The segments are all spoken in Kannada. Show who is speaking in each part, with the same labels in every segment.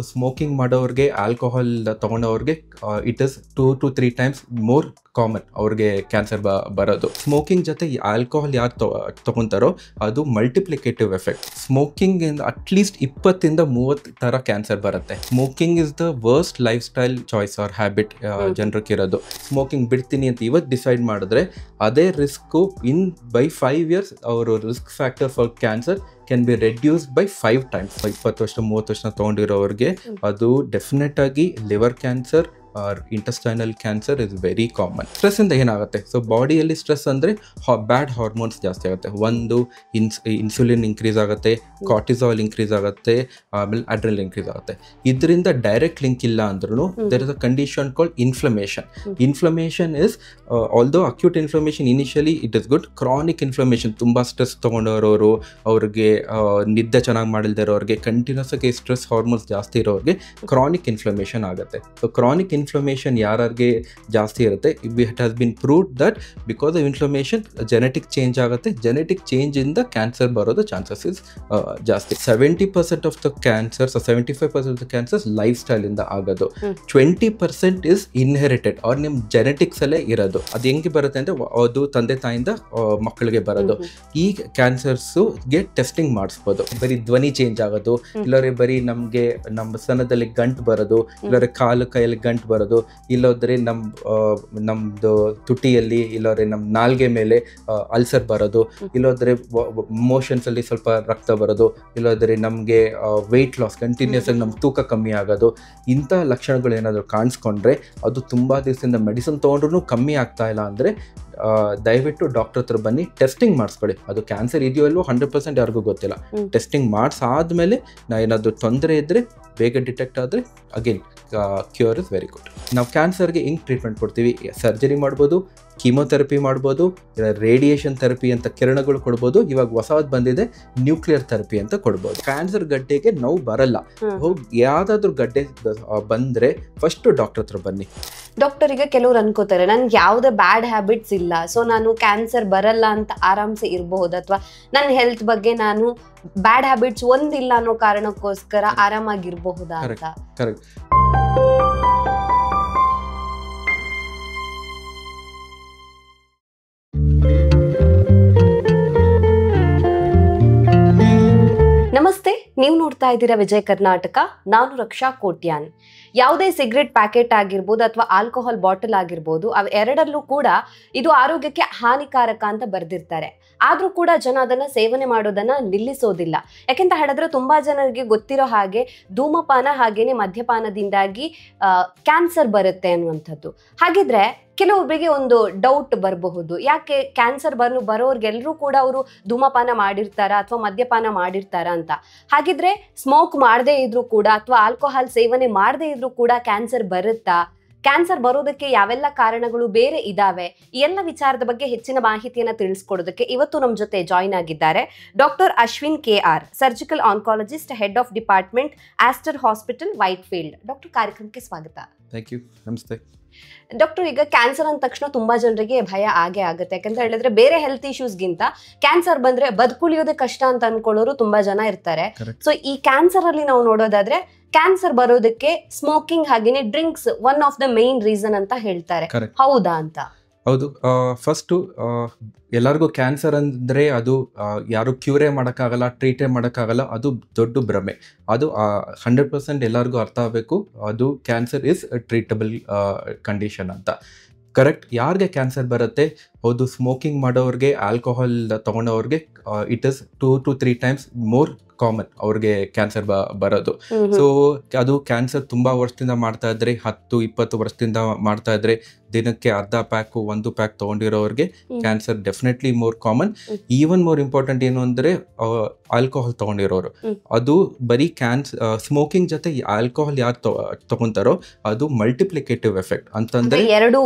Speaker 1: ಸ್ಮೋಕಿಂಗ್ ಮಾಡೋರಿಗೆ ಆಲ್ಕೋಹಾಲ್ ತಗೊಂಡವ್ರಿಗೆ it is 2 to 3 times more common ಅವ್ರಿಗೆ ಕ್ಯಾನ್ಸರ್ ಬರೋದು. ಸ್ಮೋಕಿಂಗ್ ಜೊತೆ ಆಲ್ಕೋಹಾಲ್ ಯಾರು ತಗೊಂತಾರೋ ಅದು ಮಲ್ಟಿಪ್ಲಿಕೇಟಿವ್ ಎಫೆಕ್ಟ್. ಸ್ಮೋಕಿಂಗ್ ಇಂದ ಅಟ್ಲೀಸ್ಟ್ 20 ಇಂದ 30 ಥರ ಕ್ಯಾನ್ಸರ್ ಬರುತ್ತೆ. Smoking is the worst lifestyle choice or habit ಜನರಿಗೆ ಇರೋದು. ಸ್ಮೋಕಿಂಗ್ ಬಿಡ್ತೀನಿ ಅಂತ ಇವತ್ತು ಡಿಸೈಡ್ ಮಾಡಿದ್ರೆ ಅದೇ ರಿಸ್ಕು ಬೈ 5 years ಅವರು risk factor for cancer can be reduced by 5 times. 20 ವರ್ಷ 30 ವರ್ಷ ತೊಗೊಂಡಿರೋರಿಗೆ ಅದು ಡೆಫಿನೆಟ್ ಆಗಿ liver cancer or intestinal cancer is very common. Stress ಇಂದ ಏನಾಗುತ್ತೆ? ಸೊ ಬಾಡಿಯಲ್ಲಿ ಸ್ಟ್ರೆಸ್ ಅಂದರೆ ಬ್ಯಾಡ್ ಹಾರ್ಮೋನ್ಸ್ ಜಾಸ್ತಿ ಆಗುತ್ತೆ. ಒಂದು ಇನ್ಸುಲಿನ್ ಇನ್ಕ್ರೀಸ್ ಆಗುತ್ತೆ, ಕಾರ್ಟಿಸಾಲ್ ಇನ್ಕ್ರೀಸ್ ಆಗುತ್ತೆ, ಆಮೇಲೆ ಅಡ್ರಿನಲ್ ಇನ್ಕ್ರೀಸ್ ಆಗುತ್ತೆ. ಇದರಿಂದ ಡೈರೆಕ್ಟ್ ಲಿಂಕ್ ಇಲ್ಲ ಅಂದ್ರೂ there is a condition called inflammation. Inflammation is although acute inflammation initially it is good. Chronic inflammation, ತುಂಬ ಸ್ಟ್ರೆಸ್ ತೊಗೊಂಡವ್ರವರು, ಅವ್ರಿಗೆ ನಿದ್ದೆ ಚೆನ್ನಾಗಿ ಮಾಡಿಲ್ದೇ ಇರೋರಿಗೆ, ಕಂಟಿನ್ಯೂಸ್ ಆಗಿ ಸ್ಟ್ರೆಸ್ ಹಾರ್ಮೋನ್ಸ್ ಜಾಸ್ತಿ ಇರೋರಿಗೆ ಕ್ರಾನಿಕ್ ಇನ್ಫ್ಲಮೇಷನ್ ಆಗುತ್ತೆ. ಸೊ ಕ್ರಾನಿಕ್ ಇನ್ಫ್ಲಮೇಷನ್ ಯಾರಿಗೆ ಜಾಸ್ತಿ ಇರುತ್ತೆ, it has been proved that because of inflammation genetic change ಆಗುತ್ತೆ. ಜೆನೆಟಿಕ್ ಚೇಂಜ್ ಇಂದ ಕ್ಯಾನ್ಸರ್ ಬರೋದು ಚಾನ್ಸಸ್ ಇಸ್ ಜಾಸ್ತಿ. 70% of the cancers, 75% of the cancers life style ಇಂದ ಆಗೋದು. 20% ಇಸ್ ಇನ್ಹೆರಿಟೆಡ್ ಆರ್ ನಿಮ್ಮ ಜೆನೆಟಿಕ್ಸ್ ಅಲ್ಲೇ ಇರೋದು. ಅದು ಹೆಂಗೆ ಬರುತ್ತೆ ಅಂದ್ರೆ ಅದು ತಂದೆ ತಾಯಿಂದ ಮಕ್ಕಳಿಗೆ ಬರೋದು. ಈ ಕ್ಯಾನ್ಸರ್ಸ್ಗೆ ಟೆಸ್ಟಿಂಗ್ ಮಾಡಿಸ್ಬೋದು. ಬರೀ ಧ್ವನಿ ಚೇಂಜ್ ಆಗೋದು, ಇಲ್ಲವ್ರೆ ಬರೀ ನಮಗೆ ನಮ್ಮ ಸ್ತನದಲ್ಲಿ ಗಂಟು ಬರೋದು, ಇಲ್ಲವ್ರೆ ಕಾಲು ಕೈಯಲ್ಲಿ ಗಂಟು ಬರೋದು, ಇಲ್ಲೋದ್ರೆ ನಮ್ಮದು ತುಟಿಯಲ್ಲಿ, ಇಲ್ಲೋದ್ರೆ ನಮ್ಮ ನಾಲ್ಗೆ ಮೇಲೆ ಅಲ್ಸರ್ ಬರೋದು, ಇಲ್ಲೋದ್ರೆ ಮೋಷನ್ಸ್ ಅಲ್ಲಿ ಸ್ವಲ್ಪ ರಕ್ತ ಬರೋದು, ಇಲ್ಲೋದ್ರೆ ನಮಗೆ ವೆಯ್ಟ್ ಲಾಸ್, ಕಂಟಿನ್ಯೂಸ್ ಆಗಿ ನಮ್ಮ ತೂಕ ಕಮ್ಮಿ ಆಗೋದು. ಇಂಥ ಲಕ್ಷಣಗಳು ಏನಾದರೂ ಕಾಣಿಸ್ಕೊಂಡ್ರೆ ಅದು ತುಂಬ ದಿವಸದಿಂದ ಮೆಡಿಸಿನ್ ತೊಗೊಂಡ್ರೂ ಕಮ್ಮಿ ಆಗ್ತಾ ಇಲ್ಲ ಅಂದರೆ ದಯವಿಟ್ಟು ಡಾಕ್ಟರ್ ಹತ್ರ ಬನ್ನಿ, ಟೆಸ್ಟಿಂಗ್ ಮಾಡಿಸ್ಕೊಳ್ಳಿ. ಅದು ಕ್ಯಾನ್ಸರ್ ಇದೆಯೋ ಇಲ್ವೋ 100% ಯಾರಿಗೂ ಗೊತ್ತಿಲ್ಲ. ಟೆಸ್ಟಿಂಗ್ ಮಾಡಿಸಾದ್ಮೇಲೆ ಏನಾದರೂ ತೊಂದರೆ ಇದ್ದರೆ ಬೇಗ ಡಿಟೆಕ್ಟ್ ಆದರೆ again cure is very good. ನಾವು ಕ್ಯಾನ್ಸರ್ಗೆ ಹೆಂಗೆ ಟ್ರೀಟ್ಮೆಂಟ್ ಕೊಡ್ತೀವಿ? ಸರ್ಜರಿ ಮಾಡ್ಬೋದು, ಕೀಮೋಥೆರಪಿ ಮಾಡ್ಬೋದು, ರೇಡಿಯೇಷನ್ ಥೆರಪಿ ಅಂತ ಕಿರಣಗಳು ಕೊಡ್ಬೋದು. ಇವಾಗ ಹೊಸದು ಬಂದಿದೆ ನ್ಯೂಕ್ಲಿಯರ್ ಥೆರಪಿ ಅಂತ ಕೊಡ್ಬೋದು. ಕ್ಯಾನ್ಸರ್ ಗಡ್ಡೆಗೆ ನೋವು ಬರಲ್ಲ. ಹೋಗಿ ಯಾವುದಾದ್ರೂ ಗಡ್ಡೆ ಬಂದರೆ ಫಸ್ಟು ಡಾಕ್ಟರ್ ಹತ್ರ ಬನ್ನಿ.
Speaker 2: ಡಾಕ್ಟರ್, ಈಗ ಕೆಲವ್ರು ಅನ್ಕೋತಾರೆ ನನ್ಗೆ ಯಾವುದೇ ಬ್ಯಾಡ್ ಹ್ಯಾಬಿಟ್ಸ್ ಇಲ್ಲ, ಸೊ ನಾನು ಕ್ಯಾನ್ಸರ್ ಬರಲ್ಲ ಅಂತ ಆರಾಮ್ಸೆ ಇರಬಹುದು, ಅಥವಾ ನನ್ನ ಹೆಲ್ತ್ ಬಗ್ಗೆ ನಾನು ಬ್ಯಾಡ್ ಹ್ಯಾಬಿಟ್ಸ್ ಒಂದಿಲ್ಲ ಅನ್ನೋ ಕಾರಣಕ್ಕೋಸ್ಕರ ಆರಾಮಾಗಿರಬಹುದಾ ಅಂತ.
Speaker 1: ಕರೆಕ್ಟ್.
Speaker 2: ನಮಸ್ತೆ, ನೀವು ನೋಡ್ತಾ ಇದ್ದೀರಾ ವಿಜಯ್ ಕರ್ನಾಟಕ. ನಾನು ರಕ್ಷಾ ಕೋಟ್ಯಾನ್. ಯಾವುದೇ ಸಿಗರೆಟ್ ಪ್ಯಾಕೆಟ್ ಆಗಿರ್ಬೋದು ಅಥವಾ ಆಲ್ಕೋಹಾಲ್ ಬಾಟಲ್ ಆಗಿರ್ಬೋದು, ಅವು ಎರಡರಲ್ಲೂ ಕೂಡ ಇದು ಆರೋಗ್ಯಕ್ಕೆ ಹಾನಿಕಾರಕ ಅಂತ ಬರೆದಿರ್ತಾರೆ. ಆದರೂ ಕೂಡ ಜನ ಅದನ್ನ ಸೇವನೆ ಮಾಡೋದನ್ನ ನಿಲ್ಲಿಸೋದಿಲ್ಲ. ಯಾಕೆಂತ ಹೇಳಿದ್ರೆ ತುಂಬಾ ಜನರಿಗೆ ಗೊತ್ತಿರೋ ಹಾಗೆ ಧೂಮಪಾನ ಹಾಗೇನೆ ಮದ್ಯಪಾನದಿಂದಾಗಿ ಕ್ಯಾನ್ಸರ್ ಬರುತ್ತೆ ಅನ್ನುವಂಥದ್ದು. ಹಾಗಿದ್ರೆ ಕೆಲವೊಬ್ಬರಿಗೆ ಒಂದು ಡೌಟ್ ಬರಬಹುದು, ಯಾಕೆ ಕ್ಯಾನ್ಸರ್ ಬರೋರ್ಗೆಲ್ಲರೂ ಕೂಡ ಅವರು ಧೂಮಪಾನ ಮಾಡಿರ್ತಾರ ಅಥವಾ ಮದ್ಯಪಾನ ಮಾಡಿರ್ತಾರ ಅಂತ. ಹಾಗಿದ್ರೆ ಸ್ಮೋಕ್ ಮಾಡದೇ ಇದ್ರೂ ಕೂಡ ಅಥವಾ ಆಲ್ಕೋಹಾಲ್ ಸೇವನೆ ಮಾಡದೇ ಇದ್ರೂ ಕೂಡ ಕ್ಯಾನ್ಸರ್ ಬರುತ್ತಾ? ಕ್ಯಾನ್ಸರ್ ಬರೋದಕ್ಕೆ ಯಾವೆಲ್ಲ ಕಾರಣಗಳು ಬೇರೆ ಇದಾವೆ? ಈ ಎಲ್ಲ ವಿಚಾರದ ಬಗ್ಗೆ ಹೆಚ್ಚಿನ ಮಾಹಿತಿಯನ್ನ ತಿಳಿಸ್ಕೊಡೋದಕ್ಕೆ ಇವತ್ತು ನಮ್ಮ ಜೊತೆ ಜಾಯಿನ್ ಆಗಿದ್ದಾರೆ doctor Ashwin KR, surgical oncologist, head of department, Aster hospital, Whitefield. Doctor, ಕಾರ್ಯಕ್ರಮಕ್ಕೆ ಸ್ವಾಗತ.
Speaker 1: Thank you. ನಮಸ್ತೆ
Speaker 2: ಡಾಕ್ಟರ್. ಈಗ ಕ್ಯಾನ್ಸರ್ ಅಂದ ತಕ್ಷಣ ತುಂಬಾ ಜನರಿಗೆ ಭಯ ಆಗೇ ಆಗುತ್ತೆ. ಯಾಕಂತ ಹೇಳಿದ್ರೆ ಬೇರೆ ಹೆಲ್ತ್ ಇಶ್ಯೂಸ್ಗಿಂತ ಕ್ಯಾನ್ಸರ್ ಬಂದ್ರೆ ಬದುಕುಳಿಯೋದೇ ಕಷ್ಟ ಅಂತ ಅನ್ಕೊಳ್ಳೋರು ತುಂಬಾ ಜನ ಇರ್ತಾರೆ. ಸೊ ಈ ಕ್ಯಾನ್ಸರ್ ಅಲ್ಲಿ ನಾವು ನೋಡೋದಾದ್ರೆ ಕ್ಯಾನ್ಸರ್ ಬರೋದಕ್ಕೆ ಸ್ಮೋಕಿಂಗ್ ಹಾಗೇನೆ drinks one of the main reason ಅಂತ ಹೇಳ್ತಾರೆ. ಹೌದಾ ಅಂತ?
Speaker 1: ಹೌದು. ಫಸ್ಟು ಎಲ್ಲರಿಗೂ ಕ್ಯಾನ್ಸರ್ ಅಂದರೆ ಅದು ಯಾರು ಕ್ಯೂರೇ ಮಾಡೋಕ್ಕಾಗಲ್ಲ, ಟ್ರೀಟೇ ಮಾಡೋಕ್ಕಾಗಲ್ಲ, ಅದು ದೊಡ್ಡ ಭ್ರಮೆ. ಅದು 100% ಎಲ್ಲರಿಗೂ ಅರ್ಥ ಆಗಬೇಕು. ಅದು ಕ್ಯಾನ್ಸರ್ ಇಸ್ ಟ್ರೀಟಬಲ್ ಕಂಡೀಷನ್ ಅಂತ. ಕರೆಕ್ಟ್. ಯಾರಿಗೆ ಕ್ಯಾನ್ಸರ್ ಬರುತ್ತೆ? ಹೌದು, ಸ್ಮೋಕಿಂಗ್ ಮಾಡೋರಿಗೆ, ಆಲ್ಕೋಹಾಲ್ ತಗೊಂಡವ್ರಿಗೆ it is 2 to 3 times more common ಅವ್ರಿಗೆ ಕ್ಯಾನ್ಸರ್ ಬರೋದು. ಸೊ ಅದು ಕ್ಯಾನ್ಸರ್ ತುಂಬ ವರ್ಷದಿಂದ ಮಾಡ್ತಾ ಇದ್ರೆ, 10-20 ವರ್ಷದಿಂದ ಮಾಡ್ತಾ ಇದ್ರೆ, ದಿನಕ್ಕೆ ಅರ್ಧ ಪ್ಯಾಕು 1 ಪ್ಯಾಕ್ ತೊಗೊಂಡಿರೋರಿಗೆ cancer definitely more common. Even more important ಏನು ಅಂದರೆ ಆಲ್ಕೋಹಾಲ್ ತೊಗೊಂಡಿರೋರು. ಅದು ಬರೀ ಸ್ಮೋಕಿಂಗ್ ಜೊತೆ ಆಲ್ಕೋಹಾಲ್ ಯಾರು ತಗೊಂತಾರೋ ಅದು ಮಲ್ಟಿಪ್ಲಿಕೇಟಿವ್ ಎಫೆಕ್ಟ್ ಅಂತಂದ್ರೆ ಎರಡು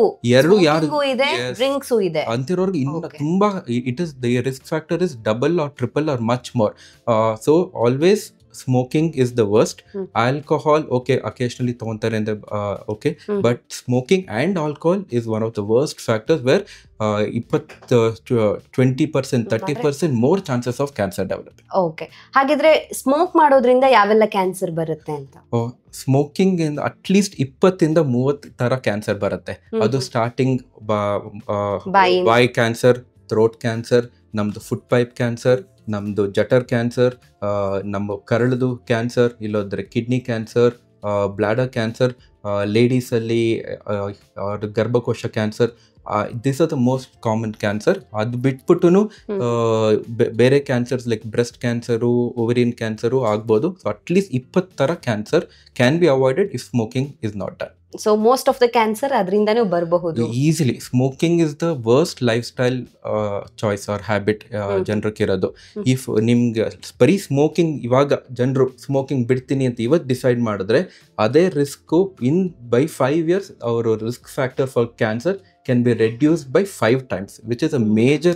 Speaker 1: ಅಂತಿರೋರ್ಗೆ ಇನ್ನು ತುಂಬಾ it is the risk factor is double or triple or much more. So always smoking is the worst.
Speaker 2: Hmm.
Speaker 1: Alcohol okay occasionally ತಗೊಂತಾರೆ ಅಂದ್ರೆ okay, but smoking and alcohol is one of the worst factors where 20% 30% more chances of cancer develop.
Speaker 2: Okay, ಹಾಗಿದ್ರೆ ಸ್ಮೋಕ್ ಮಾಡೋದ್ರಿಂದ ಯಾವೆಲ್ಲ ಕ್ಯಾನ್ಸರ್ ಬರುತ್ತೆ ಅಂತ?
Speaker 1: ಸ್ಮೋಕಿಂಗ್ ಇಂದ ಅಟ್ಲೀಸ್ಟ್ 20-30 ತರ ಕ್ಯಾನ್ಸರ್ ಬರುತ್ತೆ. ಅದು ಸ್ಟಾರ್ಟಿಂಗ್ ಬಾಯಿ ಕ್ಯಾನ್ಸರ್, ಥ್ರೋಟ್ ಕ್ಯಾನ್ಸರ್, ನಮ್ದು ಫುಡ್ ಪೈಪ್ ಕ್ಯಾನ್ಸರ್, ನಮ್ದು ಜಠರ್ ಕ್ಯಾನ್ಸರ್, ನಮ್ಮ ಕರಳದು ಕ್ಯಾನ್ಸರ್, ಇಲ್ಲೋದ್ರೆ ಕಿಡ್ನಿ ಕ್ಯಾನ್ಸರ್, ಬ್ಲಾಡರ್ ಕ್ಯಾನ್ಸರ್, ಲೇಡೀಸಲ್ಲಿ ಗರ್ಭಕೋಶ cancer. This are the most common cancer. ಅದು ಬಿಟ್ಬಿಟ್ಟು ಬೇರೆ cancers like breast cancer, ovarian cancer ಆಗ್ಬೋದು. ಸೊ ಅಟ್ಲೀಸ್ಟ್ 20 ಥರ cancer can be avoided if smoking is not done.
Speaker 2: So most of the cancer ಅದರಿಂದನೂ ಬರಬಹುದು
Speaker 1: easily. Smoking is the worst lifestyle choice or habit ಜನರಿಗೆ ಇರೋದು. ಇಫ್ ನಿಮ್ಗೆ ಬರೀ ಸ್ಮೋಕಿಂಗ್ ಇವಾಗ ಜನರು ಸ್ಮೋಕಿಂಗ್ ಬಿಡ್ತೀನಿ ಅಂತ ಇವತ್ತು ಡಿಸೈಡ್ ಮಾಡಿದ್ರೆ ಅದೇ risk by 5 years our risk factor for cancer can be reduced by 5 times, which is a major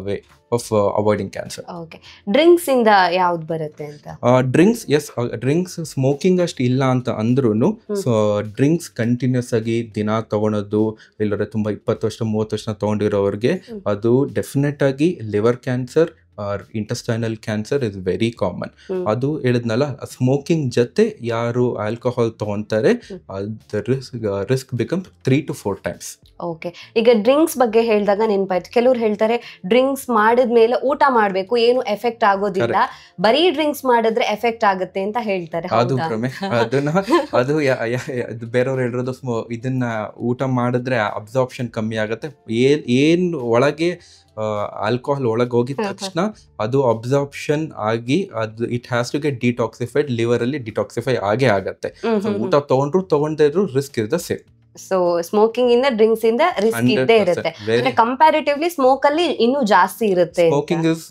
Speaker 1: way of avoiding cancer.
Speaker 2: Okay, drinks ಇಂದ ಯಾವ್ದು ಬರುತ್ತೆ ಅಂತ?
Speaker 1: ಡ್ರಿಂಕ್ಸ್, ಎಸ್, ಡ್ರಿಂಕ್ಸ್ ಸ್ಮೋಕಿಂಗ್ ಅಷ್ಟು ಇಲ್ಲ ಅಂತ ಅಂದ್ರೂ ಸೊ ಡ್ರಿಂಕ್ಸ್ ಕಂಟಿನ್ಯೂಸ್ ಆಗಿ ದಿನ ತಗೊಳೋದು, ಇಲ್ಲದ್ರೆ ತುಂಬ 20 ವರ್ಷ 30 ವರ್ಷ ತಗೊಂಡಿರೋರಿಗೆ ಅದು ಡೆಫಿನೆಟ್ ಆಗಿ liver cancer intestinal cancer is very common. ಅದು ಹೇಳಿದ್ನಲ್ಲ, ಸ್ಮೋಕಿಂಗ್ ಜೊತೆ ಯಾರು ಆಲ್ಕೋಹಾಲ್ ತಗೊಂತಾರೆ risk become 3 to 4 times.
Speaker 2: Okay, ಈಗ ಡ್ರಿಂಕ್ಸ್ ಬಗ್ಗೆ ಹೇಳಿದಾಗ ನೆನಪಾಯ್ತು, ಕೆಲವ್ರು ಹೇಳ್ತಾರೆ ಡ್ರಿಂಕ್ಸ್ ಮಾಡಿದ್ಮೇಲೆ ಊಟ ಮಾಡಬೇಕು, ಏನು ಎಫೆಕ್ಟ್ ಆಗೋದಿಲ್ಲ, ಬರೀ ಡ್ರಿಂಕ್ಸ್ ಮಾಡಿದ್ರೆ ಎಫೆಕ್ಟ್ ಆಗುತ್ತೆ ಅಂತ ಹೇಳ್ತಾರೆ.
Speaker 1: ಅದು ಅದು ಬೇರೆಯವ್ರು ಹೇಳಿರೋದು ಇದನ್ನ ಊಟ ಮಾಡಿದ್ರೆ ಅಬ್ಸಾರ್ಪ್ಷನ್ ಕಮ್ಮಿ ಆಗುತ್ತೆ. ಏನ್ ಒಳಗೆ ಆಲ್ಕೋಹಾಲ್ ಒಳಗೆ ಹೋಗಿದ ತಕ್ಷಣ ಅದು ಅಬ್ಸಾರ್ಪ್ಷನ್ ಆಗಿ ಅದು it has to get detoxified, liver ಅಲ್ಲಿ ಡಿಟಾಕ್ಸಿಫೈ ಆಗೇ ಆಗತ್ತೆ. ಊಟ ತಗೊಂಡೇ ಇದ್ರು risk is the same.
Speaker 2: So smoking ಇಂದ ಡ್ರಿಂಕ್ಸ್ ಇಂದ ರಿಸ್ಕ್ ಇದ್ದೇ ಇರುತ್ತೆ. ಕಂಪ್ಯಾರಿಟಿವ್ಲಿ ಸ್ಮೋಕ್ ಅಲ್ಲಿ ಇನ್ನೂ ಜಾಸ್ತಿ ಇರುತ್ತೆ.
Speaker 1: Smoking is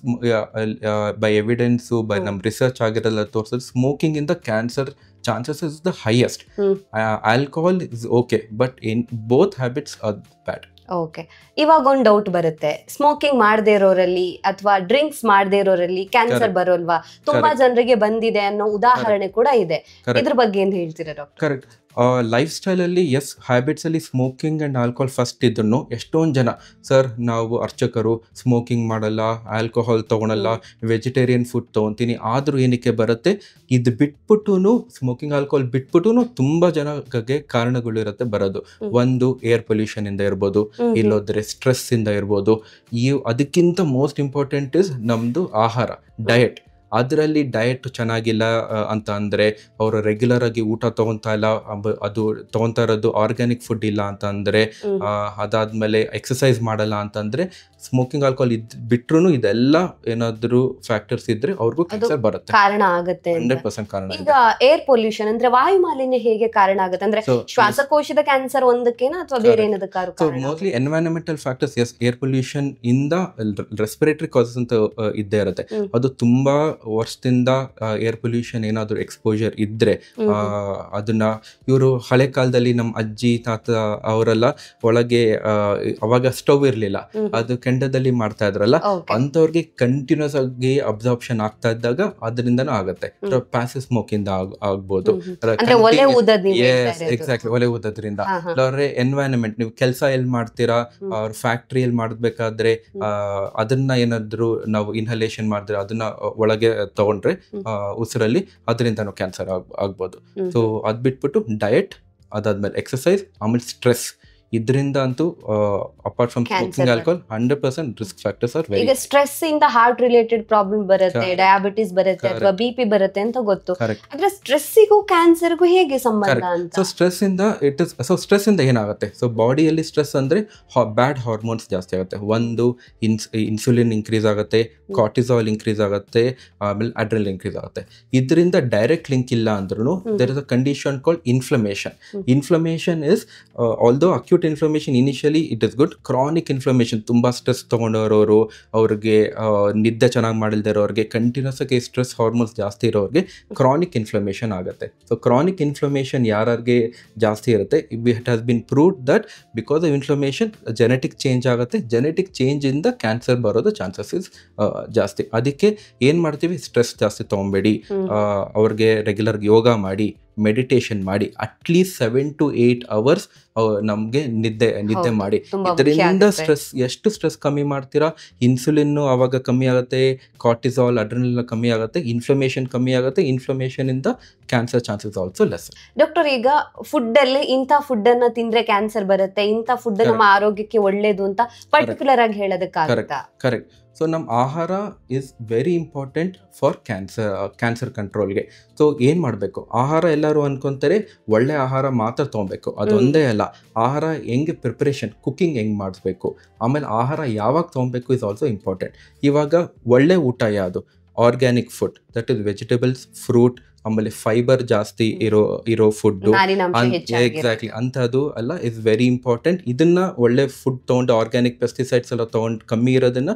Speaker 1: by evidence, by ನಮ್ ರಿಸರ್ಚ್ ಆಗಿರಲ್ಲ ತೋರಿಸಿದ್ರೆ ಸ್ಮೋಕಿಂಗ್ ಇಂದ cancer chances is the highest. Alcohol is okay, but in both habits are bad.
Speaker 2: Okay, ಇವಾಗ ಒಂದು ಡೌಟ್ ಬರುತ್ತೆ, ಸ್ಮೋಕಿಂಗ್ ಮಾಡದೇ ಇರೋರಲ್ಲಿ ಅಥವಾ ಡ್ರಿಂಕ್ಸ್ ಮಾಡದೇ ಇರೋರಲ್ಲಿ ಕ್ಯಾನ್ಸರ್ ಬರೋಲ್ವಾ? ತುಂಬಾ ಜನರಿಗೆ ಬಂದಿದೆ ಅನ್ನೋ ಉದಾಹರಣೆ ಕೂಡ ಇದೆ. ಇದ್ರ ಬಗ್ಗೆ ಏನ್ ಹೇಳ್ತೀರಾ ಡಾಕ್ಟರ್?
Speaker 1: ಕರೆಕ್ಟ್. ಲೈಫ್ ಸ್ಟೈಲಲ್ಲಿ ಎಸ್, ಹ್ಯಾಬಿಟ್ಸಲ್ಲಿ ಸ್ಮೋಕಿಂಗ್ ಆ್ಯಂಡ್ ಆಲ್ಕೋಹಾಲ್ ಫಸ್ಟ್ ಇದ್ದನ್ನು ಎಷ್ಟೊಂದು ಜನ ಸರ್ ನಾವು ಅರ್ಚಕರು ಸ್ಮೋಕಿಂಗ್ ಮಾಡಲ್ಲ, ಆಲ್ಕೋಹಾಲ್ ತೊಗೊಳಲ್ಲ, ವೆಜಿಟೇರಿಯನ್ ಫುಡ್ ತೊಗೊತೀನಿ, ಆದರೂ ಏನಕ್ಕೆ ಬರುತ್ತೆ? ಇದು ಬಿಟ್ಬಿಟ್ಟು ಸ್ಮೋಕಿಂಗ್ ಆಲ್ಕೋಹಾಲ್ ಬಿಟ್ಬಿಟ್ಟು ತುಂಬ ಜನಕ್ಕೆ ಕಾರಣಗಳಿರುತ್ತೆ ಬರೋದು. ಒಂದು ಏರ್ ಪೊಲ್ಯೂಷನ್ ಇಂದ ಇರ್ಬೋದು, ಇಲ್ಲೋದ್ರೆ ಸ್ಟ್ರೆಸ್ ಇಂದ ಇರ್ಬೋದು. ಅದಕ್ಕಿಂತ ಮೋಸ್ಟ್ ಇಂಪಾರ್ಟೆಂಟ್ ಇಸ್ ನಮ್ಮದು ಆಹಾರ, ಡಯಟ್. ಅದರಲ್ಲಿ ಡಯಟ್ ಚೆನ್ನಾಗಿಲ್ಲ ಅಂತ ಅಂದರೆ, ಅವರು ರೆಗ್ಯುಲರ್ ಆಗಿ ಊಟ ತೊಗೊತಾ ಇಲ್ಲ, ಅದು ತೊಗೊತಾ ಇರೋದು ಆರ್ಗ್ಯಾನಿಕ್ ಫುಡ್ ಇಲ್ಲ ಅಂತ ಅಂದರೆ, ಅದಾದಮೇಲೆ ಎಕ್ಸಸೈಸ್ ಮಾಡಲ್ಲ ಅಂತಂದರೆ, ಸ್ಮೋಕಿಂಗ್ ಆಲ್ಕೋಹಾಲ್ ಬಿಟ್ರು ಇದೆಲ್ಲ ಏನಾದರೂ ಫ್ಯಾಕ್ಟರ್ಸ್ ಇದ್ರೆ ಅವ್ರಿಗೂ ಕ್ಯಾನ್ಸರ್ ಬರುತ್ತೆ,
Speaker 2: ಕಾರಣ ಆಗುತ್ತೆ.
Speaker 1: 100% ಕಾರಣ.
Speaker 2: ಈಗ ಏರ್ ಪೊಲ್ಯೂಷನ್ ಅಂದ್ರೆ ವಾಯು ಮಾಲಿನ್ಯ ಹೇಗೆ ಕಾರಣ ಆಗುತ್ತೆ? ಅಂದ್ರೆ ಶ್ವಾಸಕೋಶದ ಕ್ಯಾನ್ಸರ್ ಒಂದಕ್ಕೇನಾ ಅಥವಾ ಬೇರೆ ಏನದಕ್ಕಾರು?
Speaker 1: So mostly environmental factors, yes, air pollution ಇಂದ ರೆಸ್ಪಿರೇಟರಿ ಕಾಸಸ್ ಅಂತ ಇದ್ದೇ ಇರುತ್ತೆ. ಅದು ತುಂಬಾ ವರ್ಷದಿಂದ ಏರ್ ಪೊಲ್ಯೂಷನ್ ಏನಾದ್ರು ಎಕ್ಸ್ಪೋಜರ್ ಇದ್ರೆ ಅದನ್ನ ಇವರು ಹಳೆ ಕಾಲದಲ್ಲಿ ನಮ್ಮ ಅಜ್ಜಿ ತಾತ ಅವರೆಲ್ಲ ಒಳಗೆ ಅವಾಗ ಸ್ಟವ್ ಇರ್ಲಿಲ್ಲ, ಅದು ಕೆಂಡದಲ್ಲಿ ಮಾಡ್ತಾ ಇದ್ರಲ್ಲ, ಅಂತವ್ರಿಗೆ ಕಂಟಿನ್ಯೂಸ್ ಆಗಿ ಅಬ್ಸಾರ್ಪ್ಷನ್ ಆಗ್ತಾ ಇದ್ದಾಗ ಅದರಿಂದನೂ ಆಗುತ್ತೆ. ಪ್ಯಾಸಿವ್ ಸ್ಮೋಕ್ ಇಂದ ಆಗ್ಬೋದು, ಎಕ್ಸಾಕ್ಟ್ಲಿ, ಒಲೆ ಊದೋದ್ರಿಂದ. ಅವ್ರೆ ಎನ್ವೈರನ್ಮೆಂಟ್, ನೀವು ಕೆಲಸ ಎಲ್ಲಿ ಮಾಡ್ತೀರಾ, ಅವ್ರ ಫ್ಯಾಕ್ಟ್ರಿ ಎಲ್ಲಿ ಮಾಡಬೇಕಾದ್ರೆ ಅದನ್ನ ಏನಾದ್ರು ನಾವು ಇನ್ಹಲೇಷನ್ ಮಾಡಿದ್ರೆ, ಅದನ್ನ ಒಳಗೆ ತಗೊಂಡ್ರೆ ಉಸಿರಲ್ಲಿ, ಅದರಿಂದನೂ ಕ್ಯಾನ್ಸರ್ ಆಗ್ಬೋದು. ಸೊ ಅದ್ ಬಿಟ್ಬಿಟ್ಟು ಡಯಟ್, ಅದಾದ್ಮೇಲೆ ಎಕ್ಸಸೈಸ್, ಆಮೇಲೆ ಸ್ಟ್ರೆಸ್, ಇದರಿಂದ ಅಂತೂ apart from smoking alcohol 100% risk factors are very.
Speaker 2: ಈಗ ಸ್ಟ್ರೆಸ್ ಇಂದ ಹಾರ್ಟ್ ರಿಲೇಟೆಡ್ ಪ್ರಾಬ್ಲಮ್ ಬರುತ್ತೆ, ಡಯಾಬಿಟಿಸ್ ಬರುತ್ತೆ ಅಥವಾ BP ಬರುತ್ತೆ ಅಂತ ಗೊತ್ತು. ಆದ್ರೆ ಸ್ಟ್ರೆಸ್ಸಿಗೂ ಕ್ಯಾನ್ಸರ್ಗೂ ಹೇಗೆ ಸಂಬಂಧ ಅಂತ?
Speaker 1: ಸೊ ಸ್ಟ್ರೆಸ್ ಇಂದ ಏನಾಗುತ್ತೆ? ಸೊ ಬಾಡಿಯಲ್ಲಿ ಸ್ಟ್ರೆಸ್ ಅಂದ್ರೆ ಬ್ಯಾಡ್ ಹಾರ್ಮೋನ್ಸ್ ಜಾಸ್ತಿ ಆಗುತ್ತೆ. ಒಂದು ಇನ್ಸುಲಿನ್ ಇನ್ಕ್ರೀಸ್ ಆಗುತ್ತೆ, ಕಾರ್ಟಿಸಾಲ್ ಇನ್ಕ್ರೀಸ್ ಆಗುತ್ತೆ, ಆಮೇಲೆ ಅಡ್ರಿನಲ್ ಇನ್ಕ್ರೀಸ್ ಆಗುತ್ತೆ. ಇದರಿಂದ ಡೈರೆಕ್ಟ್ ಲಿಂಕ್ ಇಲ್ಲ ಅಂದ್ರೂ there is a condition called inflammation. Inflammation is although acute acute inflammation initially it is good. Chronic inflammation ತುಂಬ ಸ್ಟ್ರೆಸ್ ತೊಗೊಂಡವರು, ಅವ್ರಿಗೆ ನಿದ್ದೆ ಚೆನ್ನಾಗಿ ಮಾಡಿಲ್ದೇ ಇರೋರಿಗೆ, ಕಂಟಿನ್ಯೂಸ್ ಆಗಿ ಸ್ಟ್ರೆಸ್ ಹಾರ್ಮೋನ್ಸ್ ಜಾಸ್ತಿ ಇರೋರಿಗೆ ಕ್ರಾನಿಕ್ ಇನ್ಫ್ಲಮೇಷನ್ ಆಗುತ್ತೆ. ಸೊ ಕ್ರಾನಿಕ್ ಇನ್ಫ್ಲಮೇಷನ್ ಯಾರಿಗೆ ಜಾಸ್ತಿ ಇರುತ್ತೆ, it has been proved that because of inflammation genetic change ಆಗುತ್ತೆ. ಜೆನೆಟಿಕ್ ಚೇಂಜಿಂದ ಕ್ಯಾನ್ಸರ್ ಬರೋದು ಚಾನ್ಸಸ್ ಇಸ್ ಜಾಸ್ತಿ. ಅದಕ್ಕೆ ಏನು ಮಾಡ್ತೀವಿ, ಸ್ಟ್ರೆಸ್ ಜಾಸ್ತಿ ತೊಗೊಬೇಡಿ, ಅವ್ರಿಗೆ ರೆಗ್ಯುಲರ್ ಯೋಗ ಮಾಡಿ, ಮೆಡಿಟೇಷನ್ ಮಾಡಿ, ಅಟ್ಲೀಸ್ಟ್ 7 to 8 hours ನಮಗೆ ನಿದ್ದೆ ಮಾಡಿ. ಇದರಿಂದ ಸ್ಟ್ರೆಸ್ ಎಷ್ಟು ಸ್ಟ್ರೆಸ್ ಕಮ್ಮಿ ಮಾಡ್ತೀರಾ, ಇನ್ಸುಲಿನ್ನು ಆವಾಗ ಕಮ್ಮಿ ಆಗುತ್ತೆ, ಕಾರ್ಟಿಸಾಲ್ ಅಡ್ರಿನಲಿನ್ ಕಮ್ಮಿ ಆಗುತ್ತೆ, ಇನ್ಫ್ಲಮೇಷನ್ ಕಮ್ಮಿ ಆಗುತ್ತೆ. ಇನ್ಫ್ಲಮೇಷನ್ ಇಂದ cancer chances also less.
Speaker 2: Doctor, ಈಗ ಫುಡ್ ಅಲ್ಲಿ ಇಂಥ ಫುಡ್ ಅನ್ನ ತಿಂದ್ರೆ ಕ್ಯಾನ್ಸರ್ ಬರುತ್ತೆ, ಇಂಥ ಫುಡ್ ನಮ್ಮ ಆರೋಗ್ಯಕ್ಕೆ ಒಳ್ಳೇದು ಅಂತ ಪರ್ಟಿಕ್ಯುಲರ್ ಆಗಿ ಹೇಳೋದಕ್ಕಾಗುತ್ತಾ?
Speaker 1: ಕರೆಕ್ಟ್. ಸೊ ನಮ್ಮ ಆಹಾರ is very important for cancer ಕಂಟ್ರೋಲ್ಗೆ. ಸೊ ಏನು ಮಾಡಬೇಕು, ಆಹಾರ ಎಲ್ಲರೂ ಅನ್ಕೊತಾರೆ ಒಳ್ಳೆ ಆಹಾರ ಮಾತ್ರ ತೊಗೊಬೇಕು, ಅದೊಂದೇ ಅಲ್ಲ. ಆಹಾರ ಹೆಂಗೆ ಪ್ರಿಪ್ರೇಷನ್, ಕುಕ್ಕಿಂಗ್ ಹೆಂಗೆ ಮಾಡಿಸ್ಬೇಕು, ಆಮೇಲೆ ಆಹಾರ ಯಾವಾಗ ತೊಗೊಬೇಕು ಇಸ್ ಆಲ್ಸೋ ಇಂಪಾರ್ಟೆಂಟ್. ಇವಾಗ ಒಳ್ಳೆ ಊಟ ಯಾವುದು, organic food, that is vegetables, fruit, ಆಮೇಲೆ ಫೈಬರ್ ಜಾಸ್ತಿ ಇರೋ ಫುಡ್ಡು, ಎಕ್ಸಾಕ್ಟ್ಲಿ ಅಂಥದ್ದು ಎಲ್ಲ ಇಸ್ ವೆರಿ ಇಂಪಾರ್ಟೆಂಟ್. ಇದನ್ನ ಒಳ್ಳೆ ಫುಡ್ ತೊಗೊಂಡು, ಆರ್ಗ್ಯಾನಿಕ್ ಪೆಸ್ಟಿಸೈಡ್ಸ್ ಎಲ್ಲ ತೊಗೊಂಡು ಕಮ್ಮಿ ಇರೋದನ್ನ